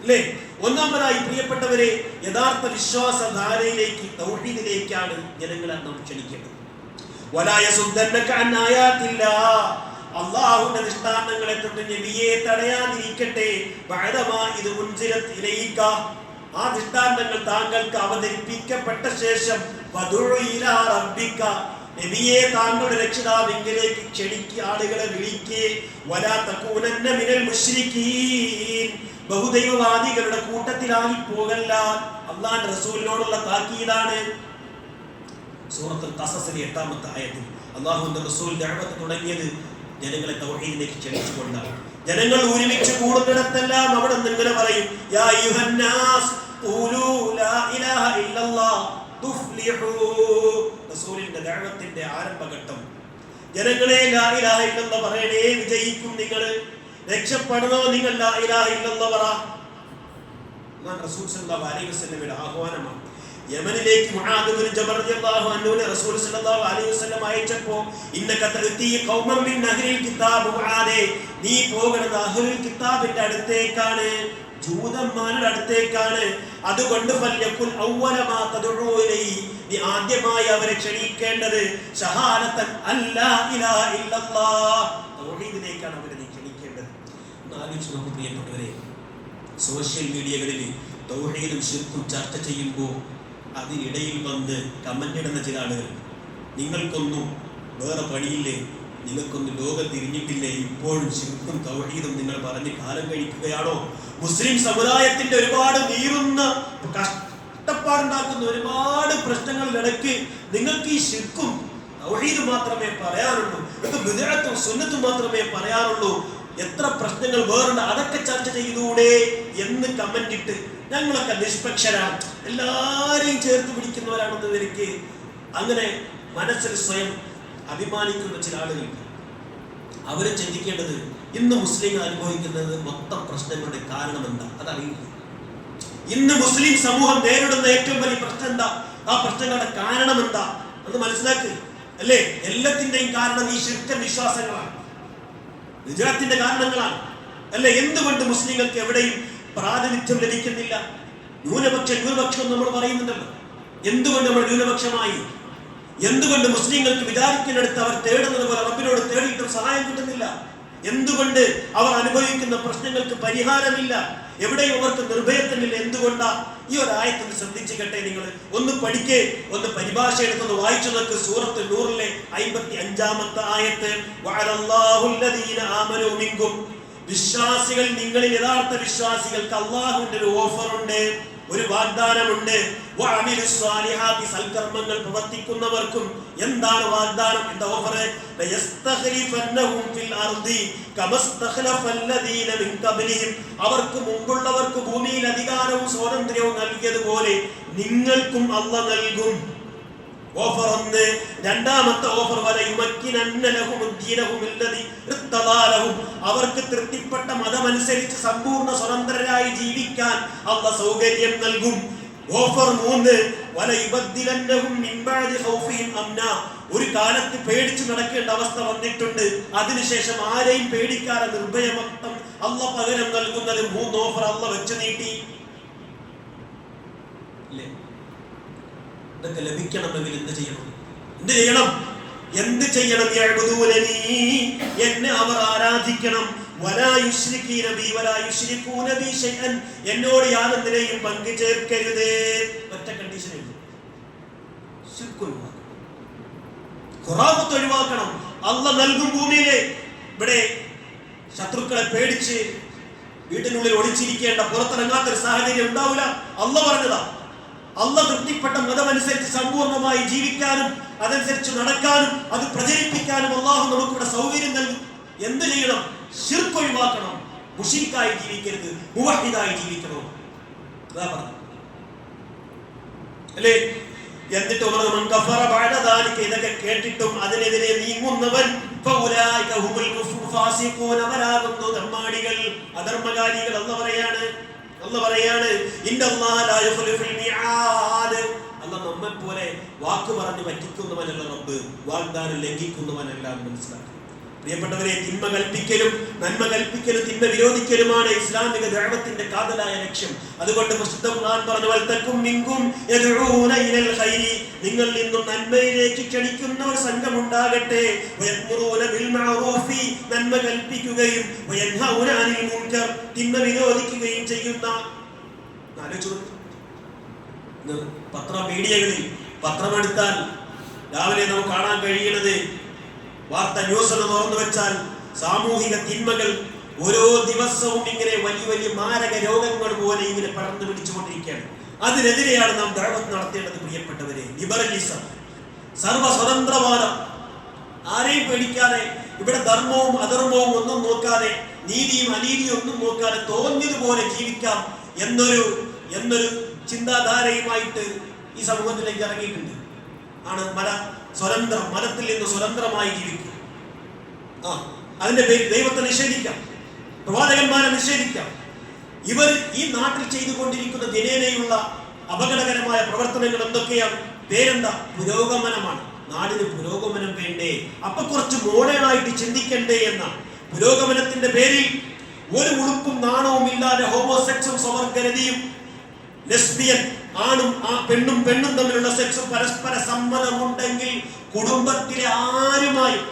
അല്ലേ? ഒന്നാമതായി പ്രിയപ്പെട്ടവരെ, യഥാർത്ഥ വിശ്വാസധാരയിലേക്ക്, തൗഹീദിലേക്കാണ് ജനങ്ങളെ നാം ക്ഷണിക്കേണ്ടത്. അല്ലാഹുവിന്റെ ദൃഷ്ടാന്തങ്ങളെ തൊട്ട് നബിയെ തടയാതിരിക്കട്ടെ. ആ ദൃഷ്ടാന്തങ്ങൾ താങ്കൾക്ക് അവതരിപ്പിക്കപ്പെട്ട ശേഷം നബിയെ താങ്കളുടെ രക്ഷിതാവിലേക്ക് ക്ഷണിക്കുക, ആളുകളെ വിളിക്കേ. ബഹുദൈവവാദികളുടെ കൂട്ടത്തിലായി പോകല്ല. അല്ലാഹുവിന്റെ റസൂലിനോടുള്ള താക്കീതാണ്. സൂറത്തുൽ ഖസസിലെ 8-ാമത്തെ ആയത്തിൽ അല്ലാഹുവിന്റെ റസൂൽ ദഅവത്ത് തുടങ്ങിയത് ജനങ്ങളെ തൗഹീദിലേക്ക് ക്ഷണിച്ചുകൊണ്ടാണ്. ജനങ്ങൾ ഒരുമിച്ച് കൂടുന്നിടത്തെല്ലാം അവിടെ ഇങ്ങനെ പറയും, യാ അയ്യുഹന്നാസ് ഖൂലൂ ലാ ഇലാഹ ഇല്ലല്ലാഹ് തുഫ്ലിഹൂ. റസൂലിന്റെ ദഅവത്തിന്റെ ആരംഭഘട്ടം, ജനങ്ങളെ ലാ ഇലാഹ ഇല്ലല്ലാഹ് പറയണേ, വിജയിക്കും നിങ്ങൾ, രക്ഷപ്പെടണോ നിങ്ങൾ, ലാ ഇലാഹ ഇല്ലല്ലാഹ് പറ. അല്ലാഹു റസൂൽ സല്ലല്ലാഹു അലൈഹി വസല്ലമയുടെ ആഹ്വാനമാണ്. യമനിലേക്ക് മുആദ് ഇബ്നു ജബൽ റളിയല്ലാഹു അൻഹുവിനെ റസൂൽ സല്ലല്ലാഹു അലൈഹി വസല്ലം അയച്ചപ്പോൾ, ഇന്നക തഅതി ഖൗമൻ മിൻ അഹ്ലിൽ കിതാബ് മുആദേ, നീ പോകുന്നത് അഹ്ലുൽ കിതാബിന്റെ അടുത്തേക്കാണ്, ജൂതന്മാരുടെ അടുത്തേക്കാണ്. അതുകൊണ്ട് ഫല്യകുൽ അവ്വല മാ തദഉ ഇലൈഹി, നീ ആദ്യമായി അവരെ ക്ഷണിക്കേണ്ടത് ഷഹാദത്തൻ അല്ലാ ഇലാഹ ഇല്ലല്ലാഹ്, തൗഹീദിലേക്കാണ് അവരെ നീ ക്ഷണിക്കേണ്ടത്. ആലോചിച്ച് നോക്കൂ പ്രിയപ്പെട്ടവരെ, സോഷ്യൽ മീഡിയകളിൽ തൗഹീദും ശിർക്കും ചർച്ച ചെയ്യുമ്പോൾ അതിനിടയിൽ വന്ന് കമന്റ് ഇടുന്ന ചില ആളുകൾ, നിങ്ങൾക്കൊന്നും വേറെ പണിയില്ലേ, നിങ്ങൾക്കൊന്നും ലോകം തിരിഞ്ഞിട്ടില്ലേ, ഇപ്പോഴും ശിർക്കും തൗഹീദും നിങ്ങൾ പറഞ്ഞ് കാലം കഴിക്കുകയാണോ? മുസ്ലിം സമുദായത്തിന്റെ ഒരുപാട് നീറുന്ന കഷ്ടപ്പാടുണ്ടാക്കുന്ന ഒരുപാട് പ്രശ്നങ്ങളിലിടയ്ക്ക് നിങ്ങൾക്ക് ഈ ശിർക്കും തൗഹീദും മാത്രമേ പറയാറുള്ളൂ, നിങ്ങൾക്ക് ബിദ്അത്തും സുന്നത്തും മാത്രമേ പറയാറുള്ളൂ എത്ര പ്രശ്നങ്ങൾ വേറുണ്ട്, അതൊക്കെ ചർച്ച ചെയ്തൂടെ എന്ന് കമന്റ് ഇട്ട് ഞങ്ങളൊക്കെ നിഷ്പക്ഷരാണ്, എല്ലാരെയും ചേർത്ത് പിടിക്കുന്നവരാണെന്ന നിലയ്ക്ക് അങ്ങനെ മനസ്സിൽ സ്വയം അഭിമാനിക്കുന്ന ചില ആളുകൾ അവരെ ചിന്തിക്കേണ്ടത് ഇന്ന് മുസ്ലിങ്ങൾ അനുഭവിക്കുന്നത് മൊത്തം പ്രശ്നങ്ങളുടെ കാരണം എന്താ അതറിയില്ല. ഇന്ന് മുസ്ലിം സമൂഹം നേരിടുന്ന ഏറ്റവും വലിയ പ്രശ്നം എന്താ, ആ പ്രശ്നങ്ങളുടെ കാരണം എന്താ അത് മനസ്സിലാക്കുക അല്ലേ. എല്ലാത്തിന്റെയും കാരണം ഈ ശിർക്കൻ വിശ്വാസങ്ങളാണ്, വിജയത്തിന്റെ കാരണങ്ങളാണ് അല്ലെ. എന്തുകൊണ്ട് മുസ്ലിങ്ങൾക്ക് എവിടെയും പ്രാതിനിധ്യം ലഭിക്കുന്നില്ല? ന്യൂനപക്ഷം നമ്മൾ പറയുന്നുണ്ടല്ലോ. എന്തുകൊണ്ട് നമ്മൾ ന്യൂനപക്ഷമായി? എന്തുകൊണ്ട് മുസ്ലിങ്ങൾക്ക് വിചാരിക്കുന്നിടത്ത് അവർ തേടുന്നത് പോലെ റബ്ബിനോട് തേടിയിട്ടും സഹായം കിട്ടുന്നില്ല? എന്തുകൊണ്ട് അവർ അനുഭവിക്കുന്ന പ്രശ്നങ്ങൾക്ക് പരിഹാരമില്ല? എവിടെയും അവർക്ക് നിർഭയത്വമില്ല? എന്തുകൊണ്ടാ? ഈ ഒരു ആയത്തിന് ശ്രദ്ധിച്ചു കേട്ടെ നിങ്ങൾ. ഒന്ന് പഠിക്കേ, ഒന്ന് പരിഭാഷ എടുത്തൊന്ന് വായിച്ചു നോക്ക്. സൂറത്ത് നൂറിലെ 55-ാമത്തെ ആയത്ത്. വഅലല്ലാഹുല്ലദീന ആമനൂ മിൻകും, വിശ്വാസികൾ നിങ്ങളിൽ യഥാർത്ഥ വിശ്വാസികൾക്ക് അല്ലാഹുവിന്റെ ഒരു ഓഫർ ഉണ്ട്, ഒരു വാഗ്ദാനമുണ്ട്. വഅമിലുസ്സാലിഹാത്തി, സൽക്കർമ്മങ്ങൾ പ്രവർത്തിക്കുന്നവർക്കും എന്താണ് വാഗ്ദാനം, എന്താ ഓഫർ? ലയസ്തഖ്ലിഫന്നഹും ഫിൽ അർദി കമസ്തഖ്ലഫല്ലദീന മിൻ ഖബ്ലിഹിം, അവർക്ക് മുമ്പുള്ളവർക്ക് ഭൂമിയിൽ അധികാരവും സ്വാതന്ത്ര്യവും നൽകിയതുപോലെ നിങ്ങൾക്കും അല്ലാഹു നൽകും. ഓഫർ ഒന്ന്. രണ്ടാമത്തെ ഓഫർ അവർക്ക് തൃപ്തിപ്പെട്ട മതമനുസരിച്ച് സമ്പൂർണ്ണ സ്വതന്ത്രരായി ജീവിക്കാൻ അല്ലാഹു സൗകര്യം നൽകും. ഓഫർ 3. ഒരു കാലത്ത് പേടിച്ചു നടക്കേണ്ട അവസ്ഥ വന്നിട്ടുണ്ട്, അതിനുശേഷം ആരെയും പേടിക്കാതെ നിർഭയമക്തം അല്ലാഹു പകരം നൽകുന്നത് 3 ഓഫർ അല്ലാഹു വെച്ച് നീട്ടി. ഇതൊക്കെ ലഭിക്കണമെങ്കിൽ എന്ത് ചെയ്യണം? എന്നെ അവർ ആരാധിക്കണം. എന്നോട് യാതൊന്നിനെയും പങ്കു ചേർക്കരുത്. ഒറ്റ കണ്ടീഷൻ, ഖുറാഫത്ത് ഒഴിവാക്കണം. അല്ലാഹു നൽകും ഭൂമിയിലെ. ഇവിടെ ശത്രുക്കളെ പേടിച്ച് വീട്ടിനുള്ളിൽ ഒളിച്ചിരിക്കേണ്ട, പുറത്തിറങ്ങാത്തൊരു സാഹചര്യം ഉണ്ടാവില്ല. അല്ലാഹു പറഞ്ഞതാ. അല്ലാഹു തൃപ്തിപ്പെട്ട മതമനുസരിച്ച് സമ്പൂർണ്ണമായി ജീവിക്കാനും അതനുസരിച്ച് നടക്കാനും അത് പ്രചരിപ്പിക്കാനും അല്ലാഹു നമുക്കിവിടെ സൗകര്യം നൽകും. എന്ത് ചെയ്യണം? ശിർക്ക് ഒഴിവാക്കണം. മുശ്രിക്കായി ജീവിക്കരുത്, മുവഹിദായി ജീവിക്കണം. അതാ പറഞ്ഞു അല്ലേ. എന്നിട്ട് ഇതൊക്കെ കേട്ടിട്ടും അതിനെതിരെ നീങ്ങുന്നവൻ അവരാകുന്നു ധർമ്മാടികൾ, അധർമ്മകാരികൾ. അല്ലാഹു പറയാണ് അല്ലാഹു നമ്മെ പോലെ വാക്ക് പറഞ്ഞ് പറ്റിക്കുന്നവനല്ല റബ്ബ്, വാഗ്ദാനം ലംഘിക്കുന്നവനല്ല. മനസ്സിലാക്കി പ്രിയപ്പെട്ടവരെ, തിന്മ കൽപ്പിക്കലും നന്മ കൽപ്പിക്കലും തിന്മ വിരോധിക്കലുമാണ് ഇസ്ലാമിക ദഅവത്തിന്റെ കാതലായ ലക്ഷ്യം. അതുകൊണ്ട് പരിശുദ്ധ ഖുർആൻ പറഞ്ഞു, വൽതകും മിൻകും യദ്ഊന ഇലൽ ഖൈരി, നിങ്ങളിൽ നിന്നും നന്മയിലേക്ക് ക്ഷണിക്കുന്ന ഒരു സംഘം ഉണ്ടാകട്ടെ. വയഅ്മുറൂന ബിൽ മഅറൂഫി, നന്മ കൽപ്പിക്കുകയും വയൻഹൗന അനിൽ മുൻകർ, തിന്മ വിരോധിക്കുകയും ചെയ്യുന്ന. മീഡിയകളിൽ പത്രമെടുത്താൽ രാവിലെ നമുക്ക് കാണാൻ കഴിയുന്നത്, വാർത്ത ന്യൂസ് തുറന്നു വെച്ചാൽ സാമൂഹിക തിന്മകൾ ഓരോ ദിവസവും ഇങ്ങനെ വലിയ വലിയ മാരക രോഗങ്ങൾ പോലെ ഇങ്ങനെ പടർന്നു പിടിച്ചുകൊണ്ടിരിക്കുകയാണ്. അതിനെതിരെയാണ് നാം ദഅവത്ത് നടത്തേണ്ടത്. പ്രിയപ്പെട്ടവരെ, ലിബറലിസം, സർവസ്വതന്ത്രവാദം, ആരെയും പേടിക്കാതെ, ഇവിടെ ധർമ്മവും അധർമ്മവും ഒന്നും നോക്കാതെ, നീതിയും അനീതിയും ഒന്നും നോക്കാതെ തോന്നിയതുപോലെ ജീവിക്കാം എന്നൊരു ചിന്താധാരയുമായിട്ട് ഈ സമൂഹത്തിലേക്ക് ഇറങ്ങിയിട്ടുണ്ട്. ആണ് മതത്തിൽ നിന്ന് സ്വതന്ത്രമായി ജീവിക്കുക. അതിന്റെ ദൈവത്തെ നിഷേധിക്കാം, പ്രവാചകന്മാരെ നിഷേധിക്കാം. ഇവർ ഈ നാട്ടിൽ ചെയ്തുകൊണ്ടിരിക്കുന്ന ദിനേനയുള്ള അപകടകരമായ പ്രവർത്തനങ്ങൾ എന്തൊക്കെയാണ്? പേരെന്താ? പുരോഗമനമാണ്. നാടിന് പുരോഗമനം വേണ്ടേ, അപ്പൊ കുറച്ച് മോഡേണായിട്ട് ചിന്തിക്കണ്ടേ എന്ന പുരോഗമനത്തിന്റെ പേരിൽ ഒരു ഉളുപ്പും നാണവും ഇല്ലാതെ ഹോമോസെക്സും സ്വവർഗരതിയും ലെസ്ബിയൻ ആണും പെണ്ണും തമ്മിലുള്ള സെക്സും പരസ്പര സമ്മതമുണ്ടെങ്കിൽ കുടുംബത്തിലെ ആരുമായും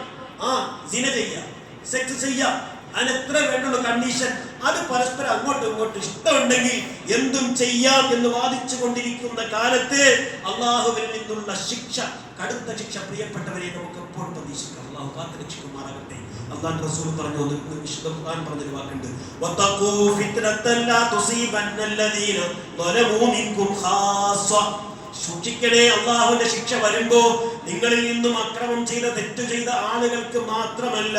സിന ചെയ്യാം, സെക്സ് ചെയ്യാം. അതിനെത്ര വേണ്ടുള്ള കണ്ടീഷൻ, അത് പരസ്പരം അങ്ങോട്ടും ഇങ്ങോട്ടും ഇഷ്ടമുണ്ടെങ്കിൽ എന്തും ചെയ്യാം എന്ന് വാദിച്ചു കൊണ്ടിരിക്കുന്ന കാലത്ത് അള്ളാഹുവിൽ നിന്നുള്ള ശിക്ഷ, കടുത്ത ശിക്ഷ പ്രിയപ്പെട്ടവരെ നമുക്ക് എപ്പോൾ പ്രതീക്ഷിക്കാം. അള്ളാഹു കാത്തുരക്ഷിക്കുമാറാകട്ടെ. അല്ലാഹുവിന്റെ റസൂൽ പറഞ്ഞു, വിശുദ്ധ ഖുർആൻ പറഞ്ഞൊരു വാക്കുണ്ട്, വതഖൂ ഫിത്നതൻ ലാ തുസീബന്നല്ലദീന ളലമൂ മിൻകും ഖാസ്സ. സൂക്ഷിക്കണേ, അള്ളാഹുവിന്റെ ശിക്ഷ വരുമ്പോ നിങ്ങളിൽ നിന്നും അക്രമം ചെയ്ത തെറ്റു ചെയ്ത ആളുകൾക്ക് മാത്രമല്ല,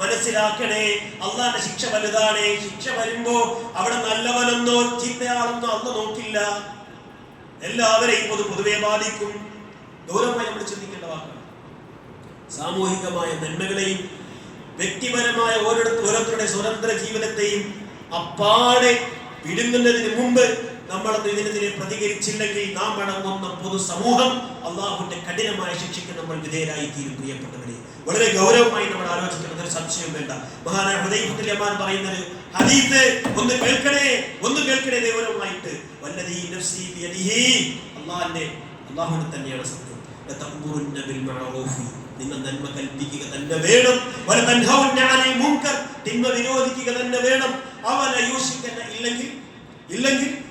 മനസ്സിലാക്കണേ അള്ളാഹുന്റെ ശിക്ഷ വലുതാണ്. ശിക്ഷ വരുമ്പോ അവിടെ നല്ലവനെന്നോ ചീത്തയാളെന്നോ അല്ല നോക്കില്ല, എല്ലാവരെയും പൊതുവെ ബാധിക്കും. ഗൗരവമായി നമ്മൾ ചിന്തിക്കേണ്ട വാക്കാണ്. സാമൂഹികമായ നന്മകളെയും വ്യക്തിപരമായ ഓരോരുത്തരുടെ സ്വതന്ത്ര ജീവിതത്തെയും അപ്പാടെ വിടുങ്ങുന്നതിന് മുമ്പ് നമ്മൾ ഇതിനെതിരെ പ്രതികരിച്ചില്ലെങ്കിൽ നാം അടങ്ങുന്ന പൊതുസമൂഹം അള്ളാഹുവിന്റെ കഠിനമായ ശിക്ഷയ്ക്ക് നമ്മൾ വിധേയരായി തീരും. പ്രിയപ്പെട്ടവരെ, വളരെ ഗൗരവമായി നമ്മൾ ആലോചിക്കുന്നത് ഒരു സംശയം വേണ്ട. മഹാനായ ഹുദൈഫത്തുൽ യമാൻ പറയുന്നത് ഹദീസ് ഒന്ന് കേൾക്കണേ ഗൗരവമായിട്ട്. വല്ലദീ നഫ്സി ബിയദിഹി, അള്ളാഹുവിനെ തന്നെയാണ് സത്യം. ലതഅ്മുറുന്ന ബിൽ മഅറൂഫി, നിങ്ങൾ നന്മ കൽപ്പിക്കുക തന്നെ വേണം. വലതൻഹൗന അനിൽ മുൻകർ, തിന്മ വിരോധിക്കുക തന്നെ വേണം. അവല യൂഷിക്കന, ഇല്ലെങ്കിൽ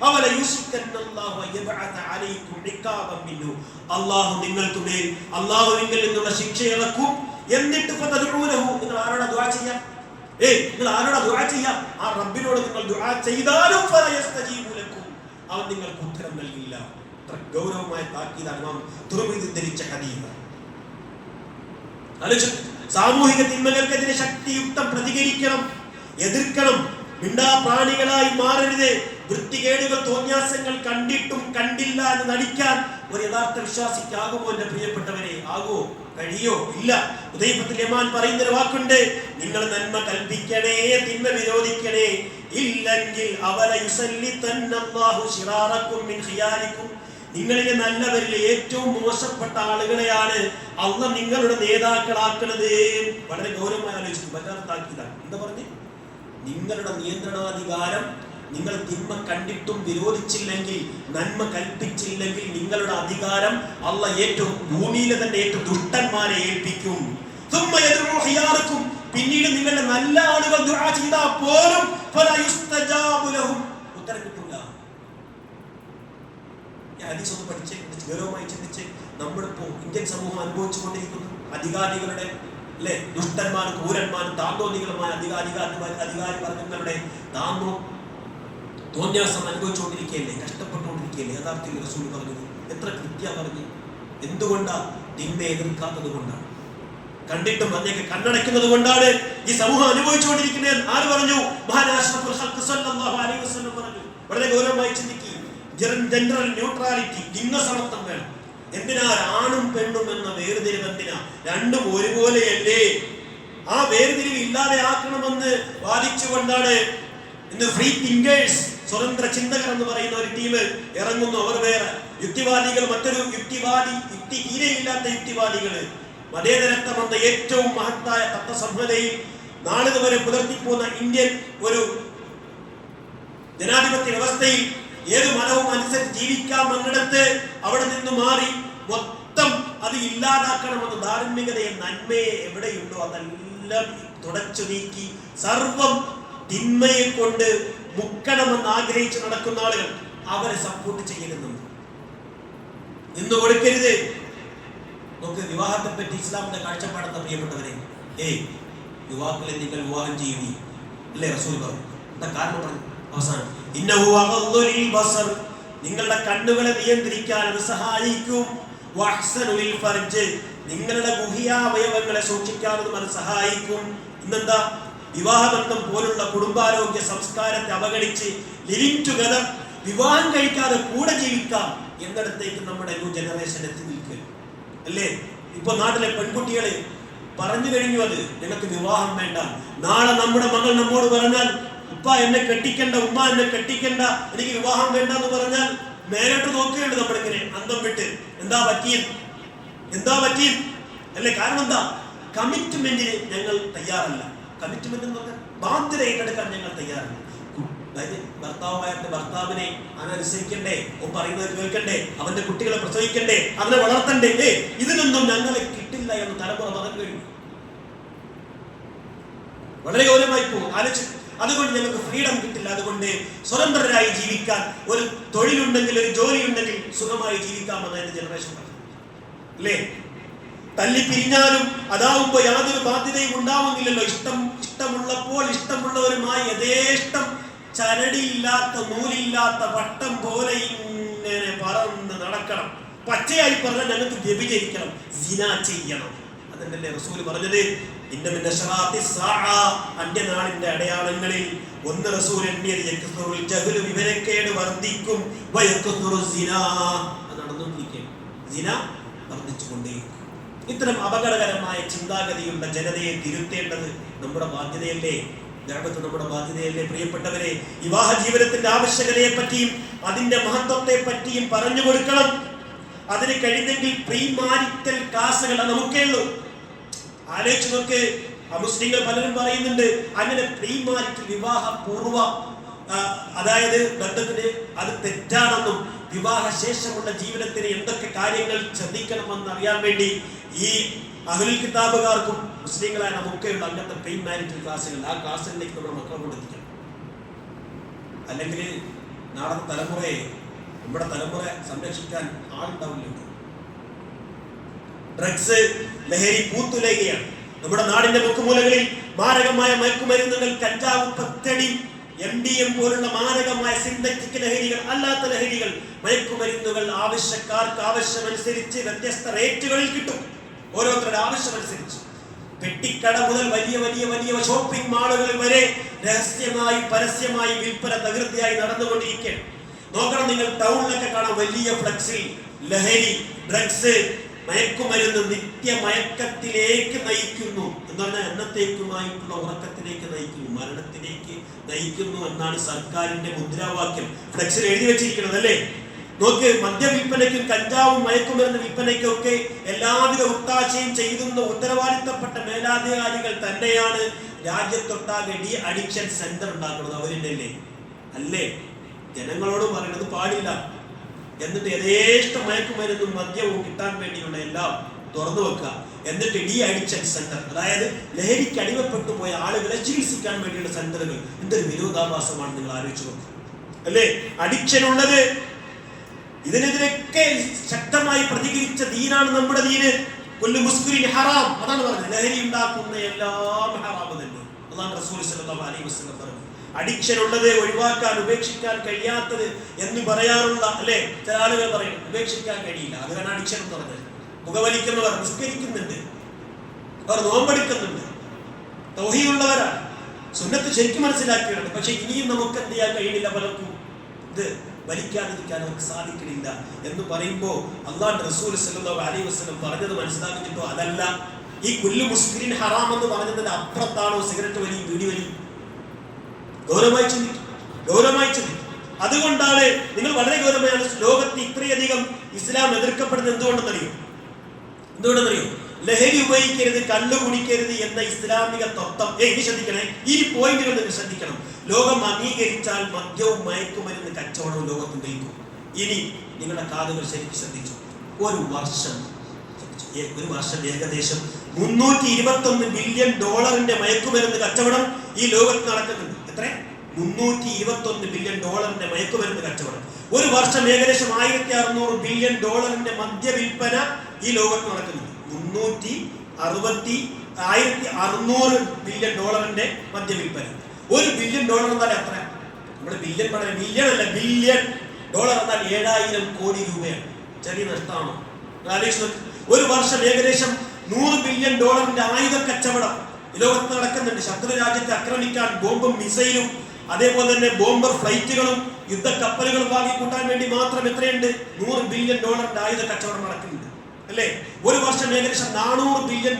അവല യൂഷിക്കന അല്ലാഹു യബഅത അലൈക്കും ഇഖാബൻ മിൻഹു, അല്ലാഹു നിങ്ങൾക്ക് മേൽ അല്ലാഹുവിൽ നിന്നുള്ള ശിക്ഷ ഇറക്കും. എന്നിട്ട് ഫതദഊനഹു, നിങ്ങൾ ആരോടാ ദുആ ചെയ്യാ? നിങ്ങൾ ആരോടാ ദുആ ചെയ്യാ? ആ റബ്ബിനോട് നിങ്ങൾ ദുആ ചെയ്താലും ഫലയസ്തജീബു ലക്കും, അവൻ നിങ്ങൾക്ക് ഉത്തരം നൽകില്ല. അത്ര ഗൗരവമായ താക്കീതാണ് ഇമാം തുർമിദി ധരിച്ച ഹദീസ്. സാമൂഹിക തിന്മകൾക്കെതിരെ ശക്തിയുക്തം പ്രതികരിക്കണം, എതിർക്കണം. മിണ്ടാ പ്രാണികളായി മാറരുത്. വൃത്തികേടുകൾ, തോന്യാസങ്ങൾ കണ്ടിട്ടും കണ്ടില്ല എന്ന് നടിക്കാൻ ഒരു യഥാർത്ഥ വിശ്വാസിക്കാകുമോ? എന്റെ പ്രിയപ്പെട്ടവരെ, ആകോ? കഴിയോ? ഇല്ല. ഹുദൈഫത്തുൽ യമാൻ പറയുന്ന ഒരു വാക്കുണ്ട്, നിങ്ങൾ നന്മ കൽപ്പിക്കണേ, തിന്മ വിരോധിക്കണേ. ഇല്ലെങ്കിൽ അവല യുസല്ലിതന്നല്ലാഹു ശിറാറക്കും മിൻ ഖിയാരിക്കും, നിങ്ങളിലെ നല്ലവരിലെ ഏറ്റവും മോശപ്പെട്ട ആളുകളെയാണ് അള്ളാഹ് നിങ്ങളുടെ നേതാക്കളാക്കുന്നത്. വളരെ ഗൗരവമായി ആലോചിക്കും. വല്ലാതെ താക്കീതാണ്. എന്താ പറഞ്ഞേ? നിങ്ങളുടെ നിയന്ത്രണാധികാരം, നിങ്ങൾ തിന്മ കണ്ടിട്ടും വിരോധിച്ചില്ലെങ്കിൽ, നന്മ കൽപ്പിച്ചില്ലെങ്കിൽ, നിങ്ങളുടെ അധികാരം അള്ളാഹ് ഏറ്റവും ഭൂമിയിലെ തന്നെ ഏറ്റവും ദുഷ്ടന്മാരെ ഏൽപ്പിക്കും. പിന്നീട് നിങ്ങളുടെ നല്ല ആളുകൾ ദുആ ചെയ്താൽ പോലും ഉത്തരം കിട്ടില്ല. ഹദീസ് ഒന്ന് പഠിച്ച് ഗൗരവമായി ചിന്തിച്ച്, നമ്മളിപ്പോ ഇന്ത്യൻ സമൂഹം അനുഭവിച്ചുകൊണ്ടിരിക്കുന്നു അധികാരികളുടെ ദുഷ്ടന്മാരും ക്രൂരന്മാരും താന്തോന്നികളുമായ അധികാരി വർഗങ്ങളുടെ തോന്യാസം അനുഭവിച്ചുകൊണ്ടിരിക്കുകയല്ലേ, കഷ്ടപ്പെട്ടുകൊണ്ടിരിക്കുകയല്ലേ. യഥാർത്ഥത്തിൽ റസൂൽ പറഞ്ഞത് എത്ര കൃത്യ പറഞ്ഞു. എന്തുകൊണ്ടാ? തിന്മയെ എതിർക്കാത്തത് കൊണ്ടാണ്, കണ്ടിട്ടും അതിനൊക്കെ കണ്ണടയ്ക്കുന്നത് കൊണ്ടാണ് ഈ സമൂഹം അനുഭവിച്ചുകൊണ്ടിരിക്കുന്നത്. ആര് പറഞ്ഞു? മഹാനായ അഷ്റഫുൽ ഖൽഖ് സല്ലല്ലാഹു അലൈഹി വസല്ലം പറഞ്ഞു. വളരെ ഗൗരവമായി ചിന്തിക്കുക. ജനറൽ ന്യൂട്രാലിറ്റി, ലിംഗസമത്വം വേണം. എന്തിനാ ആണും പെണ്ണും എന്ന വേർതിരിവ്? എന്തിനാ? രണ്ടും ഒരുപോലെയല്ലേ? ആ വേർതിരിവ് ഇല്ലാതെ ആക്കണമെന്ന് വാദിച്ചുകൊണ്ടാണ് ഇന്ന് ഫ്രീ തിങ്കേഴ്സ്, സ്വതന്ത്ര ചിന്തകർ എന്ന് പറയുന്ന ഒരു ടീം ഇറങ്ങുന്നു. അവർ വേറെ, യുക്തിവാദികൾ മറ്റൊരു യുക്തി തീരെയില്ലാത്ത യുക്തിവാദികള്. മതേതരത്വം എന്ന ഏറ്റവും മഹത്തായ തത്വസംഹിതയിൽ നാളിതുവരെ പുലർത്തിപ്പോന്ന ഇന്ത്യൻ ഒരു ജനാധിപത്യ വ്യവസ്ഥയിൽ ഏത് മതവും അനുസരിച്ച് ജീവിക്കാമെന്നിടത്ത് അവിടെ നിന്ന് മാറി മൊത്തം അത് ഇല്ലാതാക്കണമെന്ന് ധാർമ്മികതയെ, നന്മയെ എവിടെയുണ്ടോ അതെല്ലാം തുടച്ചു നീക്കി സർവം തിന്മയെ കൊണ്ട് മുക്കണമെന്ന് ആഗ്രഹിച്ച് നടക്കുന്ന ആളുകൾ അവരെ സപ്പോർട്ട് ചെയ്യരുന്നുണ്ട്. നിന്ന് കൊടുക്കരുത്. നമുക്ക് വിവാഹത്തെ പറ്റി ഇസ്ലാമിന്റെ കാഴ്ചപ്പാടെന്ന പ്രിയപ്പെട്ടവരെ, യുവാക്കളെ നിങ്ങൾ വിവാഹം ചെയ്യുകയും അല്ലേ റസൂൽ പറഞ്ഞു. എന്താ കാരണം പറഞ്ഞു? അവസാനം നിങ്ങളുടെ കണ്ണുകളെ നിയന്ത്രിക്കാൻ അത് സഹായിക്കും. നിങ്ങളുടെ ഗുഹ്യാവയവങ്ങളെ സൂക്ഷിക്കാനും അത് സഹായിക്കും. ഇന്നെന്താ? വിവാഹബന്ധം പോലുള്ള കുടുംബാരോഗ്യ സംസ്കാരത്തെ അവഗണിച്ച് ലിവിങ് ടുഗദർ, വിവാഹം കഴിക്കാതെ കൂടെ ജീവിക്കാം എന്നിടത്തേക്ക് നമ്മുടെ ന്യൂ ജനറേഷൻ എത്തി നിൽക്കുക അല്ലേ? ഇപ്പൊ നാട്ടിലെ പെൺകുട്ടികളെ പറഞ്ഞു കഴിഞ്ഞു, അത് ഞങ്ങൾക്ക് വിവാഹം വേണ്ട. നാളെ നമ്മുടെ മകൾ നമ്മോട് പറഞ്ഞാൽ ഉപ്പ എന്നെ കെട്ടിക്കണ്ട, ഉമ്മ എന്നെ കെട്ടിക്കണ്ട, എനിക്ക് വിവാഹം വേണ്ട എന്ന് പറഞ്ഞാൽ മേലോട്ട് നോക്കുകയുള്ളൂ നമ്മളിങ്ങനെ അന്തം വിട്ട്. എന്താ പറ്റി അല്ലേ? കാരണം എന്താ? കമ്മിറ്റ്മെന്റിന് ഞങ്ങൾ തയ്യാറല്ല. കമ്മിറ്റ്മെന്റ് എന്ന് പറഞ്ഞാൽ ബാധ്യത ഏറ്റെടുക്കാൻ ഞങ്ങൾ തയ്യാറല്ല. അതായത് ഭർത്താവിനെ അനുസരിക്കണ്ടേ, പറയുന്നത് കേൾക്കണ്ടേ, അവന്റെ കുട്ടികളെ പ്രസവിക്കണ്ടേ, അവനെ വളർത്തണ്ടേ, ഇതിനൊന്നും ഞങ്ങളെ കിട്ടില്ല എന്ന് തലമുറ പറഞ്ഞു കഴിഞ്ഞു. വളരെ ഗൗരവമായി പോകും ആലോചിച്ച്. അതുകൊണ്ട് ഞങ്ങൾക്ക് ഫ്രീഡം കിട്ടില്ല. അതുകൊണ്ട് സ്വതന്ത്രരായി ജീവിക്കാൻ ഒരു തൊഴിലുണ്ടെങ്കിൽ, ഒരു ജോലി ഉണ്ടെങ്കിൽ സുഖമായി ജീവിക്കാമെന്ന് എന്റെ ജനറേഷൻ പറഞ്ഞു അല്ലേ? തല്ലിപ്പിരിഞ്ഞാലും അതാവുമ്പോ യാതൊരു ബാധ്യതയും ഉണ്ടാവുന്നില്ലല്ലോ. ഇഷ്ടമുള്ളപ്പോൾ ഇഷ്ടമുള്ളവരുമായി യഥേഷ്ടം ചരടിയില്ലാത്ത നൂലില്ലാത്ത വട്ടം പോലെ ഇങ്ങനെ പറന്ന് നടക്കണം. പച്ചയായി പറഞ്ഞാൽ ഞങ്ങൾക്ക് വ്യഭിചരിക്കണം, സിന ചെയ്യണം. അതല്ലേ റസൂല് പറഞ്ഞത്, അന്ത്യനാളിന്റെ അടയാളങ്ങളിൽ ഒന്ന് റസൂൽ എണ്ണിയത് വിവരക്കേട് വർദ്ധിക്കും, നടന്നുകൊണ്ടിരിക്കും, സിന വർദ്ധിച്ചുകൊണ്ടേയിരിക്കും. ഇത്തരം അപകടകരമായ ചിന്താഗതിയുള്ള ജനതയെ തിരുത്തേണ്ടത് നമ്മുടെ ബാധ്യതയല്ലേ? നമ്മുടെ ബാധ്യതയല്ലേ? പ്രിയപ്പെട്ടവരെ, വിവാഹ ജീവിതത്തിന്റെ ആവശ്യകതയെ പറ്റിയും അതിന്റെ മഹത്വത്തെ പറ്റിയും പറഞ്ഞു കൊടുക്കണം. അതിന് കഴിഞ്ഞെങ്കിൽ പ്രീ മാരിറ്റൽ ക്ലാസുകൾ നമുക്കേ ഉള്ളൂ. ആലോചിച്ച് നോക്ക്, മുസ്ലിങ്ങൾ പലരും പറയുന്നുണ്ട് അങ്ങനെ പ്രീ മാരിറ്റൽ വിവാഹ പൂർവ അതായത് ബന്ധത്തിന് അത് തെറ്റാണെന്നും വിവാഹ ശേഷമുള്ള ജീവിതത്തിന് എന്തൊക്കെ കാര്യങ്ങൾ ശ്രദ്ധിക്കണമെന്ന് അറിയാൻ വേണ്ടി ഈ അഹ്ലുൽ കിതാബുകാർക്കും മുസ്ലിങ്ങളായ നമുക്കെയുള്ള അങ്ങനത്തെ പ്രീ മാരിറ്റൽ ക്ലാസുകൾ, ആ ക്ലാസുകളിലേക്ക് നമ്മുടെ മക്കളെ കൊണ്ടെത്തിക്കണം. അല്ലെങ്കിൽ നാളത്തെ നമ്മുടെ തലമുറ സംരക്ഷിക്കാൻ ആളുണ്ടാവില്ല. ഡ്രഗ്സ്, ലഹരി പൂത്തുലയുകയാണ്. നമ്മുടെ നാടിന്റെ മുക്കുമൂലകളിൽ മാരകമായ മയക്കുമരുന്നുകൾ, കഞ്ചാവ്, പത്തടി, MDM പോലുള്ള മാരകമായ സിന്തറ്റിക് ലഹരികൾ, അല്ലാത്ത ലഹരികൾ, മയക്കുമരുന്നുകൾ ആവശ്യക്കാർക്ക് ആവശ്യമനുസരിച്ച് വ്യത്യസ്ത റേറ്റുകളിൽ കിട്ടും. ഓരോരുത്തരുടെ ആവശ്യമനുസരിച്ച് പെട്ടിക്കട മുതൽ വലിയ വലിയ വലിയ ഷോപ്പിംഗ് മാളുകൾ വരെ രഹസ്യമായി പരസ്യമായി വിൽപ്പന തകൃതിയായി നടന്നുകൊണ്ടിരിക്കുകയാണ്. നോക്കണം, നിങ്ങൾ ടൗണിലൊക്കെ കാണാം വലിയ ഫ്ലക്സിൽ ലഹരി, ഡ്രഗ്സ്, മയക്കുമരുന്ന് നിത്യമയക്കത്തിലേക്ക് നയിക്കുന്നു എന്ന് പറഞ്ഞാൽ എന്നത്തേക്കുമായിട്ടുള്ള ഉറക്കത്തിലേക്ക് നയിക്കുന്നു, മരണത്തിലേക്ക് നയിക്കുന്നു എന്നാണ് സർക്കാരിന്റെ മുദ്രാവാക്യം ഫ്ലക്സിൽ എഴുതി വെച്ചിരിക്കുന്നത്, അല്ലേ? നോക്ക്, മദ്യവിൽപ്പനയ്ക്കും കഞ്ചാവും മയക്കുമരുന്ന് വിൽപ്പനയ്ക്കും ഒക്കെ എല്ലാവിധ ഒത്താശയും ചെയ്യുന്ന ഉത്തരവാദിത്തപ്പെട്ട മേലാധികാരികൾ തന്നെയാണ് രാജ്യത്തൊട്ടാകെ ഡി അഡിക്ഷൻ സെന്റർ ഉണ്ടാക്കുന്നത്. അവരില്ലേ? അല്ലേ? ജനങ്ങളോട് പറയുന്നത് പാടില്ല. എന്നിട്ട് യഥേഷ്ടം മയക്കുമരുന്നും മദ്യവും കിട്ടാൻ വേണ്ടിയുള്ള എല്ലാം തുറന്നു വെക്കുക. എന്നിട്ട് ഡി അഡിക്ഷൻ സെന്റർ, അതായത് ലഹരിക്ക് അടിമപ്പെട്ടു പോയ ആളുകളെ ചികിത്സിക്കാൻ വേണ്ടിയുള്ള സെന്ററുകൾ. എന്തൊരു വിരോധാഭാസമാണ്, നിങ്ങൾ ആലോചിച്ചു നോക്കുക, അല്ലേ? അഡിക്ഷൻ ഉള്ളത്, ഇതിനെതിരൊക്കെ ശക്തമായി പ്രതികരിച്ച ദീനാണ് നമ്മുടെ ദീന്. കുല്ലു മുസ്കിരിൻ ഹറാം, അതാണ് പറഞ്ഞത്. ലഹരി ഉണ്ടാക്കുന്ന എല്ലാം ഹറാം തന്നെ. അതാണ് റസൂൽ സല്ലല്ലാഹു അലൈഹി വസല്ലം പറഞ്ഞു. അഡിക്ഷൻ ഉള്ളത്, ഒഴിവാക്കാൻ ഉപേക്ഷിക്കാൻ കഴിയാത്തത് എന്ന് പറയാറുള്ള, അല്ലെ? ചില ആളുകൾ പറയും ഉപേക്ഷിക്കാൻ കഴിയില്ല, അതാണ് അഡിക്ഷൻ എന്ന് പറഞ്ഞത്. പുകവലിക്കുന്നവർ നിസ്കരിക്കുന്നുണ്ട്, അവർ നോമ്പെടുക്കുന്നുണ്ട്, തൗഹീദുള്ളവരാണ്, സുന്നത്ത് ശരിക്കും മനസ്സിലാക്കിയിട്ടുണ്ട്. പക്ഷെ ഇനിയും നമുക്ക് എന്ത് ചെയ്യാൻ കഴിയില്ല, പലർക്കും ഇത് വലിക്കാതിരിക്കാൻ നമുക്ക് സാധിക്കണില്ല എന്ന് പറയുമ്പോൾ അല്ലാഹുവിന്റെ റസൂൽ സല്ലല്ലാഹു അലൈഹി വസല്ലം പറഞ്ഞത് മനസ്സിലാക്കിയിട്ടോ അതല്ല. ഈ കുല്ലു മുസ്കിരിൻ ഹറാം എന്ന് പറഞ്ഞതിന്റെ അപ്പുറത്താണോ സിഗരറ്റ് വലി, വീടി വലി? ഗൗരവമായി ചിന്തിക്കും. അതുകൊണ്ടാണ് നിങ്ങൾ വളരെ ഗൗരവമാണ് ലോകത്ത് ഇത്രയധികം ഇസ്ലാം എതിർക്കപ്പെടുന്നത്. എന്തുകൊണ്ടെന്നറിയോ? ലഹരി ഉപയോഗിക്കരുത്, കള്ളു കുടിക്കരുത് എന്ന ഇസ്ലാമിക തത്വം. ഇനി ശ്രദ്ധിക്കണേ, ഈ പോയിന്റുകൾ നിങ്ങൾ ശ്രദ്ധിക്കണം. ലോകം അംഗീകരിച്ചാൽ മദ്യവും മയക്കുമരുന്ന് കച്ചവടവും ലോകത്ത് നിൽക്കും. ഇനി നിങ്ങളുടെ കാതുകൾ ശരിക്കും ശ്രദ്ധിച്ചു. ഒരു വർഷം ഏകദേശം $321 ബില്യൺ മയക്കുമരുന്ന് കച്ചവടം ഈ ലോകത്ത് നടക്കുന്നുണ്ട്. എത്ര? $321 ബില്യൺ മയക്കുമരുന്ന് കച്ചവടം. ഒരു വർഷം ഏകദേശം $1600 ബില്യൺ മദ്യവിൽപ്പന ഈ ലോകത്ത് നടക്കുന്നുണ്ട്. 1600 ബില്യൺ മദ്യവിൽപ്പന. $1 ബില്യൺ എന്നാൽ എത്ര? നമ്മുടെ ബില്യൺ പറഞ്ഞ മില്യൺ അല്ല, ബില്യൺ ഡോളർ എന്നാൽ 7000 കോടി രൂപയാണ്. ചെറിയ നഷ്ടമാണോ? ഒരു വർഷം ഏകദേശം $100 ബില്യൺ ആയുധ കച്ചവടം ലോകത്ത് നടക്കുന്നുണ്ട്. ശത്രു രാജ്യത്തെ ആക്രമിക്കാൻ ബോംബും മിസൈലും അതേപോലെ തന്നെ ബോംബർ ഫ്ലൈറ്റുകളും യുദ്ധക്കപ്പലുകളും വാങ്ങിക്കൂട്ടാൻ വേണ്ടി മാത്രം എത്രയുണ്ട്? $100 ബില്യൺ ആയുധ കച്ചവടം നടക്കുന്നുണ്ട്, അല്ലേ? ഒരു വർഷം ഏകദേശം $400 ബില്യൺ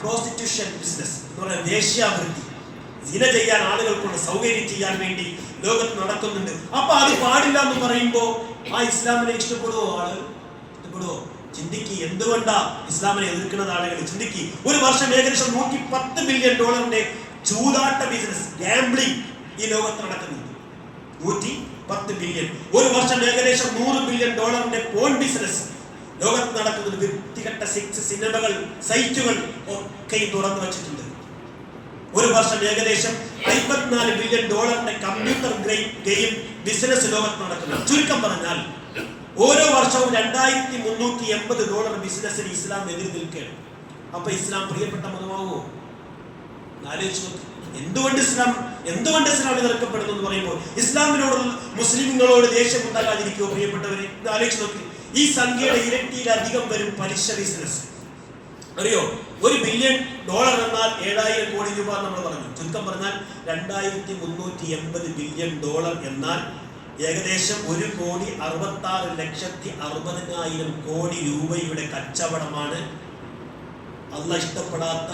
പ്രോസ്റ്റിറ്റ്യൂഷൻ ബിസിനസ് എന്ന് പറയുന്നത് വേശ്യാവൃത്തി, സിന ചെയ്യാൻ ആളുകൾക്കുള്ള സൗകര്യം ചെയ്യാൻ വേണ്ടി ലോകത്ത് നടക്കുന്നുണ്ട്. അപ്പൊ അത് പാടില്ല എന്ന് പറയുമ്പോ ആ ഇസ്ലാമിനെ ഇഷ്ടപ്പെടുവോ ആളുകൾ? ഇഷ്ടപ്പെടുവോ? ചിന്തിക്ക്, എന്തുകൊണ്ടാ ഇസ്ലാമിനെ എതിർക്കുന്ന ആളുകൾ? ചിന്തിക്ക്. ഒരു വർഷം ഏകദേശം $110 ബില്യൺ ചൂതാട്ട ബിസിനസ്, ഗാംബ്ലിംഗ് ഈ ലോകത്ത് നടക്കുന്നുണ്ട്. 110 ബില്യൺ. ഒരു വർഷം ഏകദേശം $100 ബില്യൺ പോൺ ബിസിനസ് ലോകത്ത് നടക്കുന്നുണ്ട്. വ്യക്തിഗത സെക്സ് സിനിമകൾ, സൈറ്റുകൾ ഒക്കെ തുറന്നു വച്ചിട്ടുണ്ട്. ഒരു വർഷം ഏകദേശം $54 ബില്യൺ കമ്പ്യൂട്ടർ ഗെയിം ബിസിനസ് ലോകത്ത് നടക്കുന്നുണ്ട്. ചുരുക്കം പറഞ്ഞാൽ ഓരോ വർഷവും $2380 ബിസിനസ്സിന് ഇസ്ലാം എതിർ നിൽക്കുകയാണ്. അപ്പൊ ഇസ്ലാം പ്രിയപ്പെട്ട മതമാവോ? ആലോചിച്ച് നോക്ക്. എന്തുകൊണ്ട് ഇസ്ലാം എതിർക്കപ്പെടുന്നു എന്ന് പറയുമ്പോൾ ഇസ്ലാമിനോട് മുസ്ലിങ്ങളോട് ദേഷ്യം ഉണ്ടാകാതിരിക്കുമോ? പ്രിയപ്പെട്ടവരെ, ആലോചിച്ച് നോക്കി. ഈ സംഖ്യയുടെ ഇരട്ടിയിലധികം വരും പലിശ ബിസിനസ്. അറിയോ? $1 ബില്യൺ എന്നാൽ 7000 കോടി രൂപ നമ്മൾ പറഞ്ഞു. ചുരുക്കം പറഞ്ഞാൽ 2380 ബില്യൺ ഡോളർ എന്നാൽ ഏകദേശം 1,66,60,000 കോടി രൂപയുടെ കച്ചവടമാണ്. അള്ളാഹ് ഇഷ്ടപ്പെടാത്ത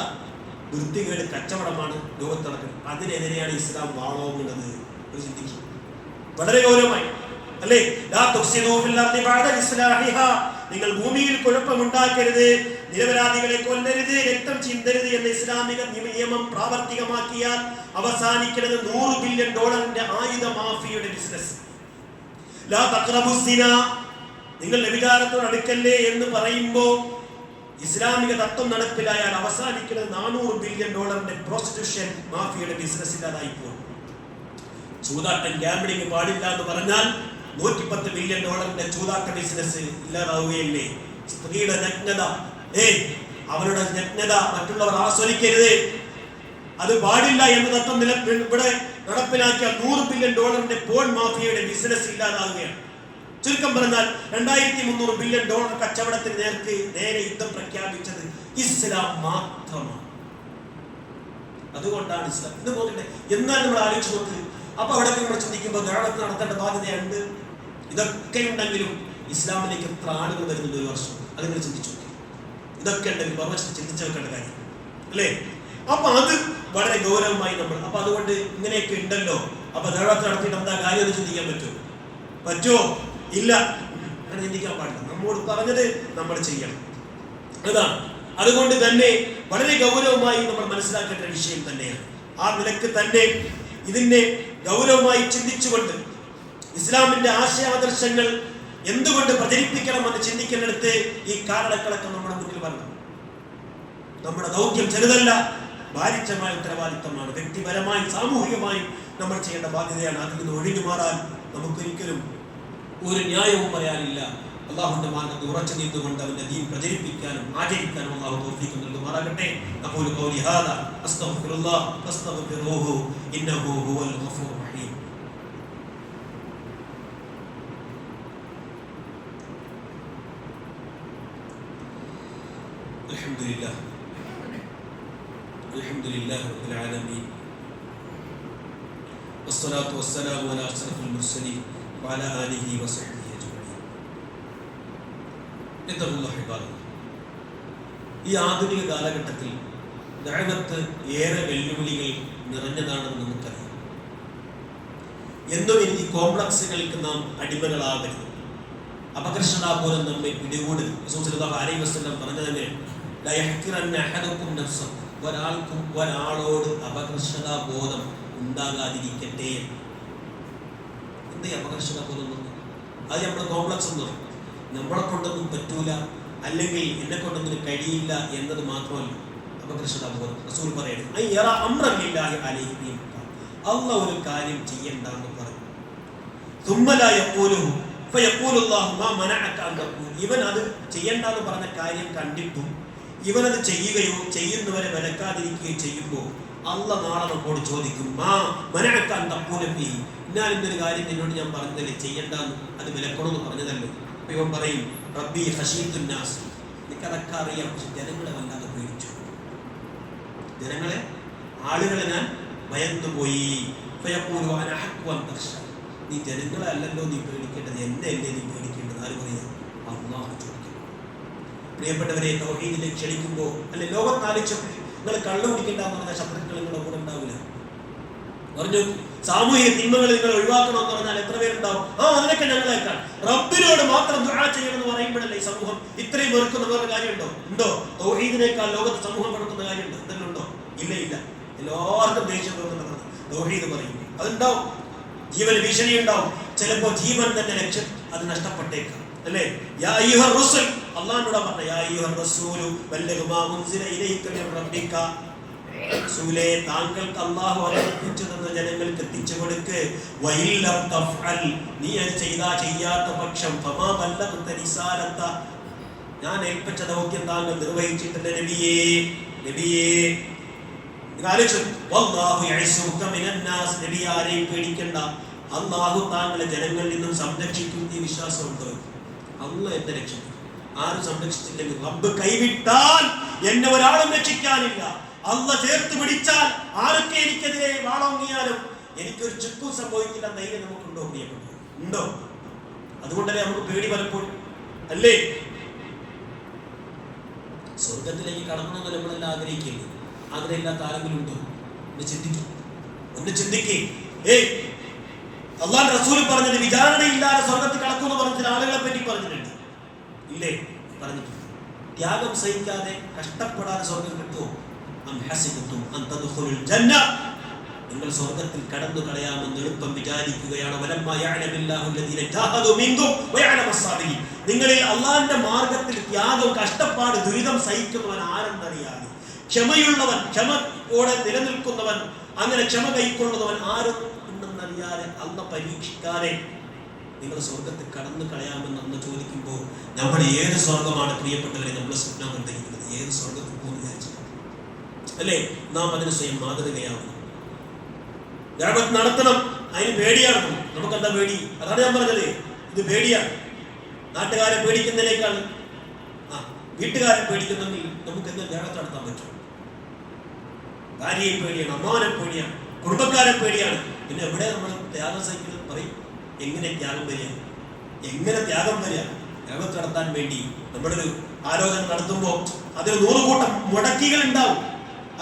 വൃത്തികേട് കച്ചവടമാണ് ലോകത്ത് നടക്കുന്നത്. അതിനെതിരെയാണ് ഇസ്ലാം വാളോങ്ങുന്നത്. ചിന്തിക്കും വളരെ ഗൗരവമായി, അല്ലേ? നിങ്ങൾ ഭൂമിയിൽ കുഴപ്പമുണ്ടാക്കരുത്, നിരപരാധികളെ കൊല്ലരുത്, രക്തം ചിന്തരുത് എന്ന ഇസ്ലാമിക നിയമം പ്രാവർത്തികമാക്കിയാൽ അവസാനിക്കുന്നത് $100 ബില്യൺ ആയുധ മാഫിയയുടെ ബിസിനസ്. ലാ തഖ്റബുസ്സിന, നിങ്ങൾ വ്യഭിചാരത്തോട് അടുക്കല്ലേ എന്ന് പറയുമ്പോൾ ഇസ്ലാമിക തത്വം നടപ്പിലായാൽ അവസാനിക്കുന്നത് $400 ബില്യൺ പ്രോസ്റ്റിറ്റ്യൂഷൻ മാഫിയയുടെ ബിസിനസ് ഇല്ലാതായി പോകും. ചൂതാട്ടം, ഗാംബ്ലിംഗ് പാടില്ല എന്ന് പറഞ്ഞാൽ $110 ബില്യൺ ചൂതാട്ട ബിസിനസ് ഇല്ലാതാവുകയല്ലേ? സ്ത്രീയുടെ നഗ്നത, അവരുടെ നഗ്നത മറ്റുള്ളവർ ആസ്വദിക്കരുത്, അത് പാടില്ല എന്ന തത്വം ഇവിടെ നടപ്പിലാക്കിയ $100 ബില്യൺ പോൺ മാഫിയയുടെ ബിസിനസ് ഇല്ലാതാവുകയാണ്. ചുരുക്കം പറഞ്ഞാൽ 2300 ബില്യൺ കച്ചവടത്തിന് നേരെ യുദ്ധം പ്രഖ്യാപിച്ചത് ഇസ്ലാം മാത്രമാണ്. അതുകൊണ്ടാണ് ഇസ്ലാം ഇത് പോകട്ടെ. എന്നാൽ നമ്മൾ ആലോചിച്ച് നോക്ക്. അപ്പൊ അവിടെ നമ്മൾ ചിന്തിക്കുമ്പോൾ ധാരാളം നടത്തേണ്ട ബാധ്യതയുണ്ട്. ഇതൊക്കെ ഉണ്ടെങ്കിലും ഇസ്ലാമിലേക്ക് എത്ര ആളുകൾ വരുന്നുണ്ട് ഒരു വർഷം? അത് നിങ്ങൾ ചിന്തിച്ചു. ഇതൊക്കെ ഉണ്ടെങ്കിൽ മറുവശത്ത് ചിന്തിച്ചു വെക്കേണ്ട കാര്യം, അല്ലേ? അപ്പൊ അത് വളരെ ഗൗരവമായി നമ്മൾ, അപ്പൊ അതുകൊണ്ട് ഇങ്ങനെയൊക്കെ ഉണ്ടല്ലോ, അപ്പൊ ധാരാളം നടത്തിയിട്ട് എന്താ കാര്യം എന്ന് ചിന്തിക്കാൻ പറ്റുമോ? ഇല്ല, അങ്ങനെ ചിന്തിക്കാൻ പാടില്ല. നമ്മോട് പറഞ്ഞത് നമ്മൾ ചെയ്യണം. അതാണ്. അതുകൊണ്ട് തന്നെ വളരെ ഗൗരവമായി നമ്മൾ മനസ്സിലാക്കേണ്ട വിഷയം തന്നെയാണ്. ആ നിലക്ക് തന്നെ ഇതിനെ ഗൗരവമായി ചിന്തിച്ചുകൊണ്ട് ഇസ്ലാമിന്റെ ആശയാദർശങ്ങൾ എന്തുകൊണ്ട് പ്രചരിപ്പിക്കണമെന്ന് ചിന്തിക്കുന്നിടത്ത് ഈ കാരണങ്ങളൊക്കെ നമ്മുടെ മുന്നിൽ വരണം. നമ്മുടെ ദൗത്യം ചെറുതല്ല, ഭാരിച്ചമായ ഉത്തരവാദിത്തമാണ്. വ്യക്തിപരമായും സാമൂഹികമായും നമ്മൾ ചെയ്യേണ്ട ബാധ്യതയാണ്. അതിൽ നിന്ന് ഒഴിഞ്ഞു മാറാൻ നമുക്കൊരിക്കലും ഒരു ന്യായവും പറയാനില്ല. അള്ളാഹുവിന്റെ മാർഗ്ഗത്തിൽ ഉറച്ചു നിന്നുകൊണ്ട് അവന്റെ ദീൻ പ്രചരിപ്പിക്കാനും ആചരിക്കാനും അള്ളാഹു തൗഫീഖ് നൽകുമാറാകട്ടെ. അഖൂലു ഖൗലി ഹാദാ അസ്തഗ്ഫിറുല്ലാഹ് ഫസ്തഗ്ഫിറൂഹു ഇന്നഹു ഹുവൽ ഗഫൂറുർ റഹീം. അൽഹംദുലില്ലാഹി റബ്ബിൽ ആലമീൻ വസ്സലാത്തു വസ്സലാമു അലാ അഷ്റഫിൽ മുർസലീൻ വഅലാ ആലിഹി വസഹ്ബിഹി അജ്മഈൻ. ഈ ആധുനിക കാലഘട്ടത്തിൽ ദഅവത്ത് ഏറെ വെല്ലുവിളികൾ നിറഞ്ഞതാണെന്ന് നമുക്കറിയാം. എന്നും ഈ കോംപ്ലക്സുകൾക്ക് നാം അടിമകളാകരുത്. അപകർഷതാ പോലും നമ്മെ പിടികൂടരുത്. റസൂൽ സല്ലല്ലാഹു അലൈഹി വസല്ലം പറഞ്ഞതന്നെ ഒരാൾക്കും ഒരാളോട് അപകർഷതാ ബോധം ഉണ്ടാകാതിരിക്കട്ടെ. എന്തേ അപകർഷതാ ബോധം? അത് നമ്മുടെ കോംപ്ലക്സ് ഒന്നും നമ്മളെ കൊണ്ടൊന്നും പറ്റൂല, അല്ലെങ്കിൽ എന്നെ കൊണ്ടൊന്നും കഴിയില്ല എന്നത് മാത്രമല്ല അപകർഷതാ ബോധം. റസൂൽ പറയുന്നത് അള്ളാഹ് ഒരു കാര്യം ചെയ്യണ്ടെന്ന് പറഞ്ഞു. ഇവൻ അത് ചെയ്യണ്ടെന്ന് പറഞ്ഞ കാര്യം കണ്ടിട്ടും ഇവനത് ചെയ്യുകയോ ചെയ്യുന്നവരെ വിലക്കാതിരിക്കുകയോ ചെയ്യുമ്പോൾ അള്ളാഹ് നാളെ നമ്മോട് ചോദിക്കും, ഞാൻ ഇന്നൊരു കാര്യം നിന്നോട് ഞാൻ പറഞ്ഞതല്ലേ ചെയ്യണ്ടെന്ന്, അത് വിലക്കണമെന്ന് പറഞ്ഞതല്ലോ. അപ്പൊ ഇവൻ പറയും, റബ്ബി ഖശീത്തുൻ നാസ്, എനിക്കതൊക്കെ അറിയാം, പക്ഷെ ജനങ്ങളെ വല്ലാതെ പേടിച്ചു, ആളുകളെ ഞാൻ ഭയന്നുപോയി. നീ ജനങ്ങളെ അല്ലല്ലോ നീ പേടിക്കേണ്ടത്, എന്നെ അല്ലേ നീ പേടിക്കേണ്ടത്? ആര് പറയാം? അല്ലാഹു ചോദിക്കും. പ്രിയപ്പെട്ടവരെ, തൗഹീദിലേക്ക് ക്ഷണിക്കുമ്പോൾ അല്ലെ ലോകത്താലോചിച്ചപ്പോൾ നിങ്ങൾ കള്ളു കുടിക്കേണ്ടെന്ന് പറഞ്ഞാൽ ശത്രുക്കൾ നിങ്ങളുടെ കൂടെ ഉണ്ടാവില്ല. പറഞ്ഞു സാമൂഹിക തിന്മകൾ നിങ്ങൾ ഒഴിവാക്കണമെന്ന് പറഞ്ഞാൽ എത്ര പേരുണ്ടാവും? അതിനൊക്കെ ഞങ്ങളേക്കാൾ റബ്ബിനോട് മാത്രം ദുആ ചെയ്യണമെന്ന് പറയുമ്പോഴല്ലേ ഈ സമൂഹം ഇത്രയും വെറുക്കുന്ന വേറെ കാര്യമുണ്ടോ? ഉണ്ടോ? തൗഹീദിനേക്കാൾ ലോകത്ത് സമൂഹം വെറുക്കുന്ന കാര്യമുണ്ടോ? എന്തെങ്കിലും ഉണ്ടോ? ഇല്ല. എല്ലാവർക്കും ദേഷ്യം തോന്നുന്നതാണ് തൗഹീദ് പറയും. അതുണ്ടാവും, ജീവന് ഭീഷണി ഉണ്ടാവും, ചിലപ്പോ ജീവൻ തന്നെ ലക്ഷ്യം അത് നഷ്ടപ്പെട്ടേക്കാം, അല്ലേ? യാ അയ്യുഹർ റസൂൽ, അല്ലാഹുവോട് പറഞ്ഞ യാ അയ്യുഹർ റസൂലു ബല്ലിഗ് മാ ഉൻസില ഇലൈക മിർ റബ്ബിക, റസൂലേ താങ്കൾക്ക് അല്ലാഹു അറിയിച്ചു തന്ന ജനങ്ങൾക്ക് എത്തിച്ചു കൊടുക്ക്. വഇല്ലം തഫ്അൽ, നീ അത് ചെയ്യാത്ത പക്ഷം ഫമാ ബല്ലഗ്ത റിസാലത, ഞാൻ ഏൽപ്പിച്ച ദൗത്യം താങ്കൾ നിർവഹിച്ചിട്ടില്ല നബിയേ. ആരെയും പേടിക്കണ്ട, അള്ളാഹു താങ്കളെ ജനങ്ങളിൽ നിന്നും സംരക്ഷിക്കും. ഈ വിശ്വാസമുണ്ടോ? അള്ളാഹ് എന്നെ രക്ഷിക്കും. ആരും സംരക്ഷിച്ചില്ലെങ്കിൽ, റബ്ബ് കൈവിട്ടാൽ എന്നെ ഒരാളും രക്ഷിക്കാനില്ല. അള്ളാഹ് ചേർത്ത് പിടിച്ചാൽ ആരൊക്കെ എനിക്കെതിരെ വാളോങ്ങിയാലും എനിക്കൊരു ചുക്കും സംഭവിക്കില്ല. ധൈര്യം നമുക്കുണ്ടോ? പ്രിയപ്പെട്ടു, ഉണ്ടോ? അതുകൊണ്ടല്ലേ നമുക്ക് പേടി പലപ്പോഴും, അല്ലേ? സ്വർഗത്തിലേക്ക് കടക്കണമെന്ന് നമ്മളെല്ലാം ആഗ്രഹിക്കില്ലേ? ആഗ്രഹമില്ലാത്ത ആരെങ്കിലും ഉണ്ടോ? ഒന്ന് ചിന്തിക്കേ. അള്ളാഹുവിന്റെ റസൂൽ പറഞ്ഞത് വിചാരണയില്ലാതെ സ്വർഗത്തിൽ കടക്കുമെന്ന് പറഞ്ഞ ചില ആളുകളെ പറ്റി പറഞ്ഞിട്ടുണ്ട്, ഇല്ലേ? പറഞ്ഞിട്ടുണ്ട്. ത്യാഗം സഹിക്കാതെ കഷ്ടപ്പെടാതെ സ്വർഗം കിട്ടുമോ? നിങ്ങൾ സ്വർഗത്തിൽ കടന്നു കളയാമെന്ന് എളുപ്പം വിചാരിക്കുകയാണ്. നിങ്ങളിൽ അള്ളാഹിന്റെ മാർഗത്തിൽ ത്യാഗം, കഷ്ടപ്പാട്, ദുരിതം സഹിക്കുന്നവൻ ആരെന്നറിയാതെ, ക്ഷമയുള്ളവൻ, ക്ഷമയോടെ നിലനിൽക്കുന്നവൻ, അങ്ങനെ ക്ഷമ കൈക്കൊള്ളുന്നവൻ ആരും ഉണ്ടെന്നറിയാതെ, അന്ന് പരീക്ഷിക്കാതെ നിങ്ങൾ സ്വർഗത്തിൽ കടന്നു കളയാമെന്ന് അന്ന് ചോദിക്കുമ്പോൾ നമ്മൾ ഏത് സ്വർഗമാണ് പ്രിയപ്പെട്ടവരെ നമ്മൾ സ്വപ്നം കണ്ടിരിക്കുന്നത്? ഏത് സ്വർഗത്തിൽ പോകുന്നു വിചാരിച്ചു, അല്ലേ? നാം അതിന് സ്വയം മാതൃകയാവണം. ദഅവത്ത് നടത്തണം. അതിന് പേടിയാണ്. നമുക്കെന്താ പേടി? അതാണ് ഞാൻ പറഞ്ഞത്, ഇത് പേടിയാണ്. നാട്ടുകാരെ പേടിക്കുന്നതിനേക്കാൾ വീട്ടുകാരെ പേടിക്കുന്നെങ്കിൽ നമുക്ക് എന്താ ദഅവത്ത് നടത്താൻ പറ്റും? ഭാര്യയെ പേടിയാണ്, അമ്മാവനെ പേടിയാണ്, കുടുംബക്കാരെ പേടിയാണ്. പിന്നെ എവിടെ നമ്മൾ ത്യാഗം സഹിക്കുന്നത്? പറയും, എങ്ങനെ ത്യാഗം വരിക? എങ്ങനെ ത്യാഗം വരിക? ദഅവത്ത് നടത്താൻ വേണ്ടി നമ്മളൊരു ആലോചന നടത്തുമ്പോൾ അതിൽ 100 കൂട്ടം മുടക്കികൾ ഉണ്ടാവും.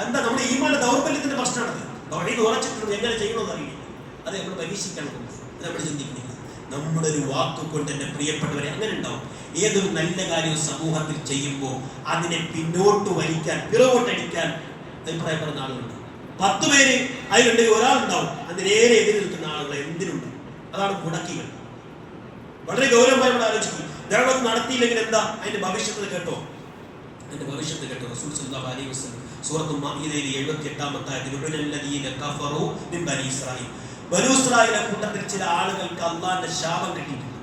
എന്താ? നമ്മുടെ ഈമാന്റെ ദൗർബല്യത്തിന്റെ പ്രശ്നമാണത്. തൗഹീദ് ഉറച്ചിട്ടുണ്ട്, എങ്ങനെ ചെയ്യണമെന്ന് അറിയില്ല. അത് നമ്മൾ പരീക്ഷിക്കാൻ പോകുന്നത്, നമ്മൾ ചിന്തിക്കുന്നില്ല. നമ്മുടെ ഒരു വാക്കുകൊണ്ട് എൻ്റെ പ്രിയപ്പെട്ടവരെ അങ്ങനെ ഉണ്ടാവും. ഏതൊരു നല്ല കാര്യം സമൂഹത്തിൽ ചെയ്യുമ്പോൾ അതിനെ പിന്നോട്ട് വലിക്കാൻ, പിറകോട്ടടിക്കാൻ അഭിപ്രായപ്പെടുന്ന ആളുകളുണ്ട്. 10 പേര് അതിലുണ്ടെങ്കിൽ ഒരാളുണ്ടാവും അതിനേറെ എതിര് നിൽക്കുന്ന ആളുകൾ എന്തിനുണ്ട്? അതാണ് മുടക്കികൾ. വളരെ ഗൗരവമായി ഇവിടെ ആലോചിക്കും. ദഅവത്ത് നടത്തിയില്ലെങ്കിൽ എന്താ അതിന്റെ ഭവിഷ്യത്ത് കേട്ടോ? അതിന്റെ ഭവിഷ്യത്ത് കേട്ടോ? റസൂൽ സല്ലല്ലാഹു അലൈഹി വസല്ലം സൂറത്തുൽ മാഇദയിൽ 78-ാമത്തെ ആയത്തിൽ ഉലല്ലദീന കഫറു മിൻ ബനി ഇസ്രായീൽ, ബനൂ ഇസ്രായേലിന്റെ കൂട്ടത്തിൽ ചില ആളുകൾക്ക് അല്ലാഹുവിന്റെ ശാപം കിട്ടിയിട്ടുണ്ട്.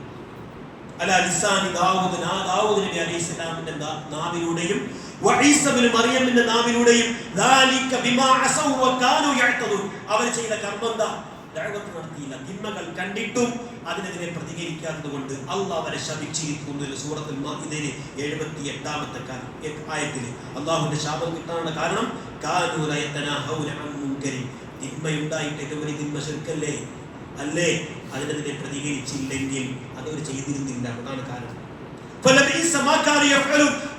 അലാ ലിസാനി ദാവൂദ്, ദാവൂദ് നബി അലൈഹിസ്സലാമിന്റെ നാവിലൂടെയും വഈസ ഇബ്നു മറിയമിന്റെ നാവിലൂടെയും ദാലിക ബിമാ അസൗ വകാനൂ യഅ്തദൂൻ. അവർ ചെയ്ത കർമ്മം എന്താ? ദഅവത്ത് നടത്തിയില്ല, തിന്മകൾ കണ്ടിട്ടും അതിനെതിരെ പ്രതികരിക്കാത്തതുകൊണ്ട് അള്ളാഹ് അവരെ ശപിച്ചിരിക്കുന്നു. സൂറത്തുൽ മാഇദയിൽ 78-ാമത്തെ ആയത്തിൽ അള്ളാഹുവിന്റെ ശാപം കിട്ടാനുള്ള കാരണം കാനൂ ലാ യതനാഹൗന അൻ മുൻകരി, തിന്മയുണ്ടായിട്ട് ഒരു തിന്മ ശിർക്കല്ലേ, അല്ലേ? അതിനെതിരെ പ്രതികരിച്ചില്ലെങ്കിൽ അതവർ ചെയ്തിരുന്നില്ല, അതാണ് കാരണം.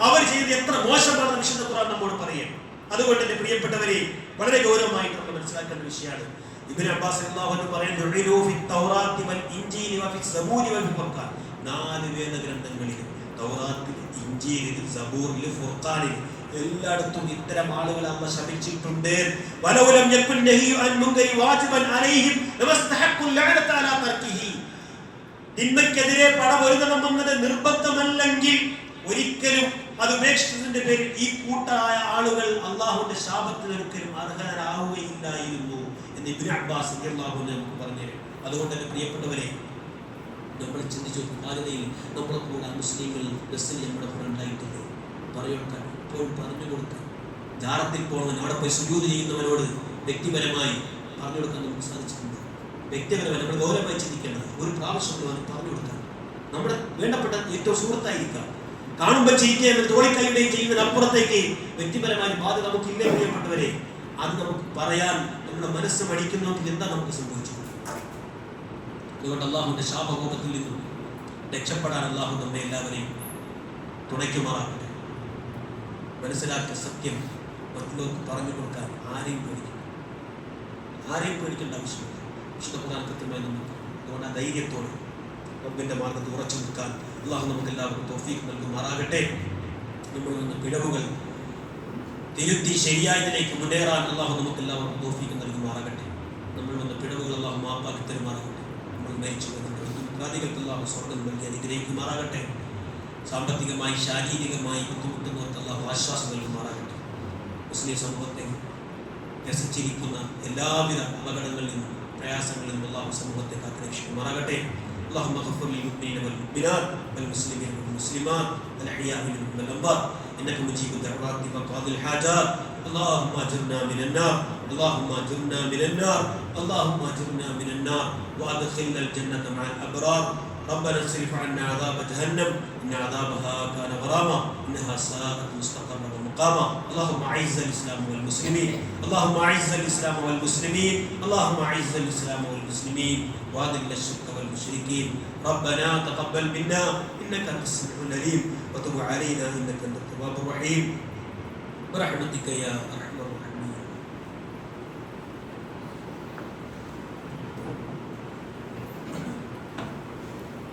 അവർ ചെയ്ത് എത്ര മോശമാണെന്ന് വിശുദ്ധ ഖുർആൻ നമ്മോട് പറയാം. അതുകൊണ്ട് എന്റെ പ്രിയപ്പെട്ടവരെ, വളരെ ഗൗരവമായിട്ട് നമ്മൾ മനസ്സിലാക്കേണ്ട വിഷയമാണ്. ഇബ്നു അബ്ബാസ് റളിയല്ലാഹു അൻഹു പറയുന്നു, 4 വേദഗ്രന്ഥങ്ങളിൽ, തൗറാത്തിൽ, ഇഞ്ചീലിൽ, സബൂറിൽ, ഫുർഖാനിൽ എല്ലായിടത്തും ഇത്തരം ആളുകൾ അല്ലാഹു ശപിച്ചിട്ടുണ്ട്. വലൗലം യകുൻ നഹിയു അൻ മുൻകരി വാജിബൻ അലൈഹിം ലമസ്തഹഖു ലഅനത അലാ തർക്കിഹി. തിന്മയ്ക്കെതിരെ പടപൊരുതണമെന്നത് നിർബന്ധമല്ലെങ്കിൽ ഒരിക്കലും അത് ഉപേക്ഷിച്ചതിന്റെ പേരിൽ ഈ കൂട്ടരായ ആളുകൾ അള്ളാഹുവിന്റെ ശാപത്തിന് ഒരിക്കലും അർഹരാവുകയില്ലായിരുന്നു എന്ന് ഇബ്നു അബ്ബാസ് റളിയല്ലാഹു അൻഹു നമുക്ക് പറഞ്ഞു. അതുകൊണ്ട് തന്നെ പ്രിയപ്പെട്ടവരെ, നമ്മൾ ചിന്തിച്ചു ബാധ്യതയിൽ നമ്മളെ കൂടെ മുസ്ലിങ്ങൾ ബസ്സിൽ നമ്മുടെ കൂടെ ഉണ്ടായിട്ടില്ലേ? പറയുകൊടുക്കാൻ, ഇപ്പോൾ പറഞ്ഞു കൊടുക്കാൻ, ജാറത്തിൽ പോകുന്നവൻ, അവിടെ പോയി സുജൂദ് ചെയ്യുന്നവനോട് വ്യക്തിപരമായി പറഞ്ഞു കൊടുക്കാൻ നമുക്ക് സാധിച്ചിട്ടുണ്ട്. വ്യക്തിപരമായി നമ്മൾ ഗൗരവമായി ചിന്തിക്കേണ്ടത് ഒരു പ്രാവശ്യം പറഞ്ഞു കൊടുക്കാൻ. നമ്മുടെ വേണ്ടപ്പെട്ട ഏറ്റവും സുഹൃത്തായിരിക്കാം, കാണുമ്പോൾ ചിരിക്കുകയും തോളിക്കൈയുടെയും ചെയ്യുന്നതിനപ്പുറത്തേക്ക് വ്യക്തിപരമായ ബാധ്യത നമുക്കില്ലേ പ്രിയപ്പെട്ടവരെ? അത് നമുക്ക് പറയാൻ നമ്മുടെ മനസ്സ് പഠിക്കുന്നെങ്കിൽ എന്താ നമുക്ക് സംഭവിച്ചത്? അതുകൊണ്ട് അള്ളാഹുവിന്റെ ശാപകോപത്തിൽ നിന്നും രക്ഷപ്പെടാൻ അള്ളാഹു നമ്മെ എല്ലാവരെയും തുണയ്ക്കുമാറാകട്ടെ. മനസ്സിലാക്കിയ സത്യം മറ്റുള്ളവർക്ക് പറഞ്ഞു കൊടുക്കാൻ ആരെയും പേടിക്കേണ്ട ആവശ്യമില്ല. വിശുദ്ധ ഖുർആൻ കൃത്യമായി നമുക്ക് അതുകൊണ്ട് ആ ധൈര്യത്തോടെ റബ്ബിന്റെ മാർഗ്ഗത്തിൽ ഉറച്ചു നിൽക്കാൻ അള്ളാഹു നമുക്ക് എല്ലാവർക്കും തൗഫീഖ് നൽകുമാറാകട്ടെ. നമ്മളിൽ നിന്ന് പിഴവുകൾ തിരുത്തി ശരിയായതിലേക്ക് മുന്നേറാൻ അള്ളാഹു നമുക്ക് എല്ലാവർക്കും തൗഫീഖ് നൽകുമാറാകട്ടെ. നമ്മളിൽ നിന്ന് പിഴവുകൾ അള്ളാഹു മാപ്പാക്കി തരുമാറാകട്ടെ. നമ്മൾ മരിച്ചു മുഖാദികൾക്ക് അള്ളാഹു സ്വർഗ്ഗം നൽകി അനുഗ്രഹിക്കുമാറാകട്ടെ. സാമ്പത്തികമായി ശാരീരികമായി ബുദ്ധിമുട്ടുന്നവർക്ക് അള്ളാഹു ആശ്വാസം നൽകുമാറാകട്ടെ. മുസ്ലിം സമൂഹത്തെ രസിച്ചിരിക്കുന്ന എല്ലാവിധ അപകടങ്ങളിൽ നിന്നും പ്രയാസങ്ങളിൽ നിന്നും അള്ളാഹു സമൂഹത്തെ കാത്തുരക്ഷിക്കുമാറാകട്ടെ. اللهم اغفر للمؤمنين والمؤمنات والمسلمين والمسلمات الأحياء منهم والأموات إنك مجيب الدعوات وقاضي الحاجات اللهم اجرنا من النار اللهم اجرنا من النار اللهم اجرنا من النار وادخلنا الجنة مع الأبرار ربنا اصرف عنا عذاب جهنم إن عذابها كان غراما إنها ساءت مستقرا ومقاما اللهم أعز الإسلام والمسلمين اللهم أعز الإسلام والمسلمين اللهم أعز الإسلام والمسلمين وأذل الشرك والمشركين ربنا تقبل منا إنك أنت السميع العليم وتب علينا إنك أنت التواب الرحيم برحمتك يا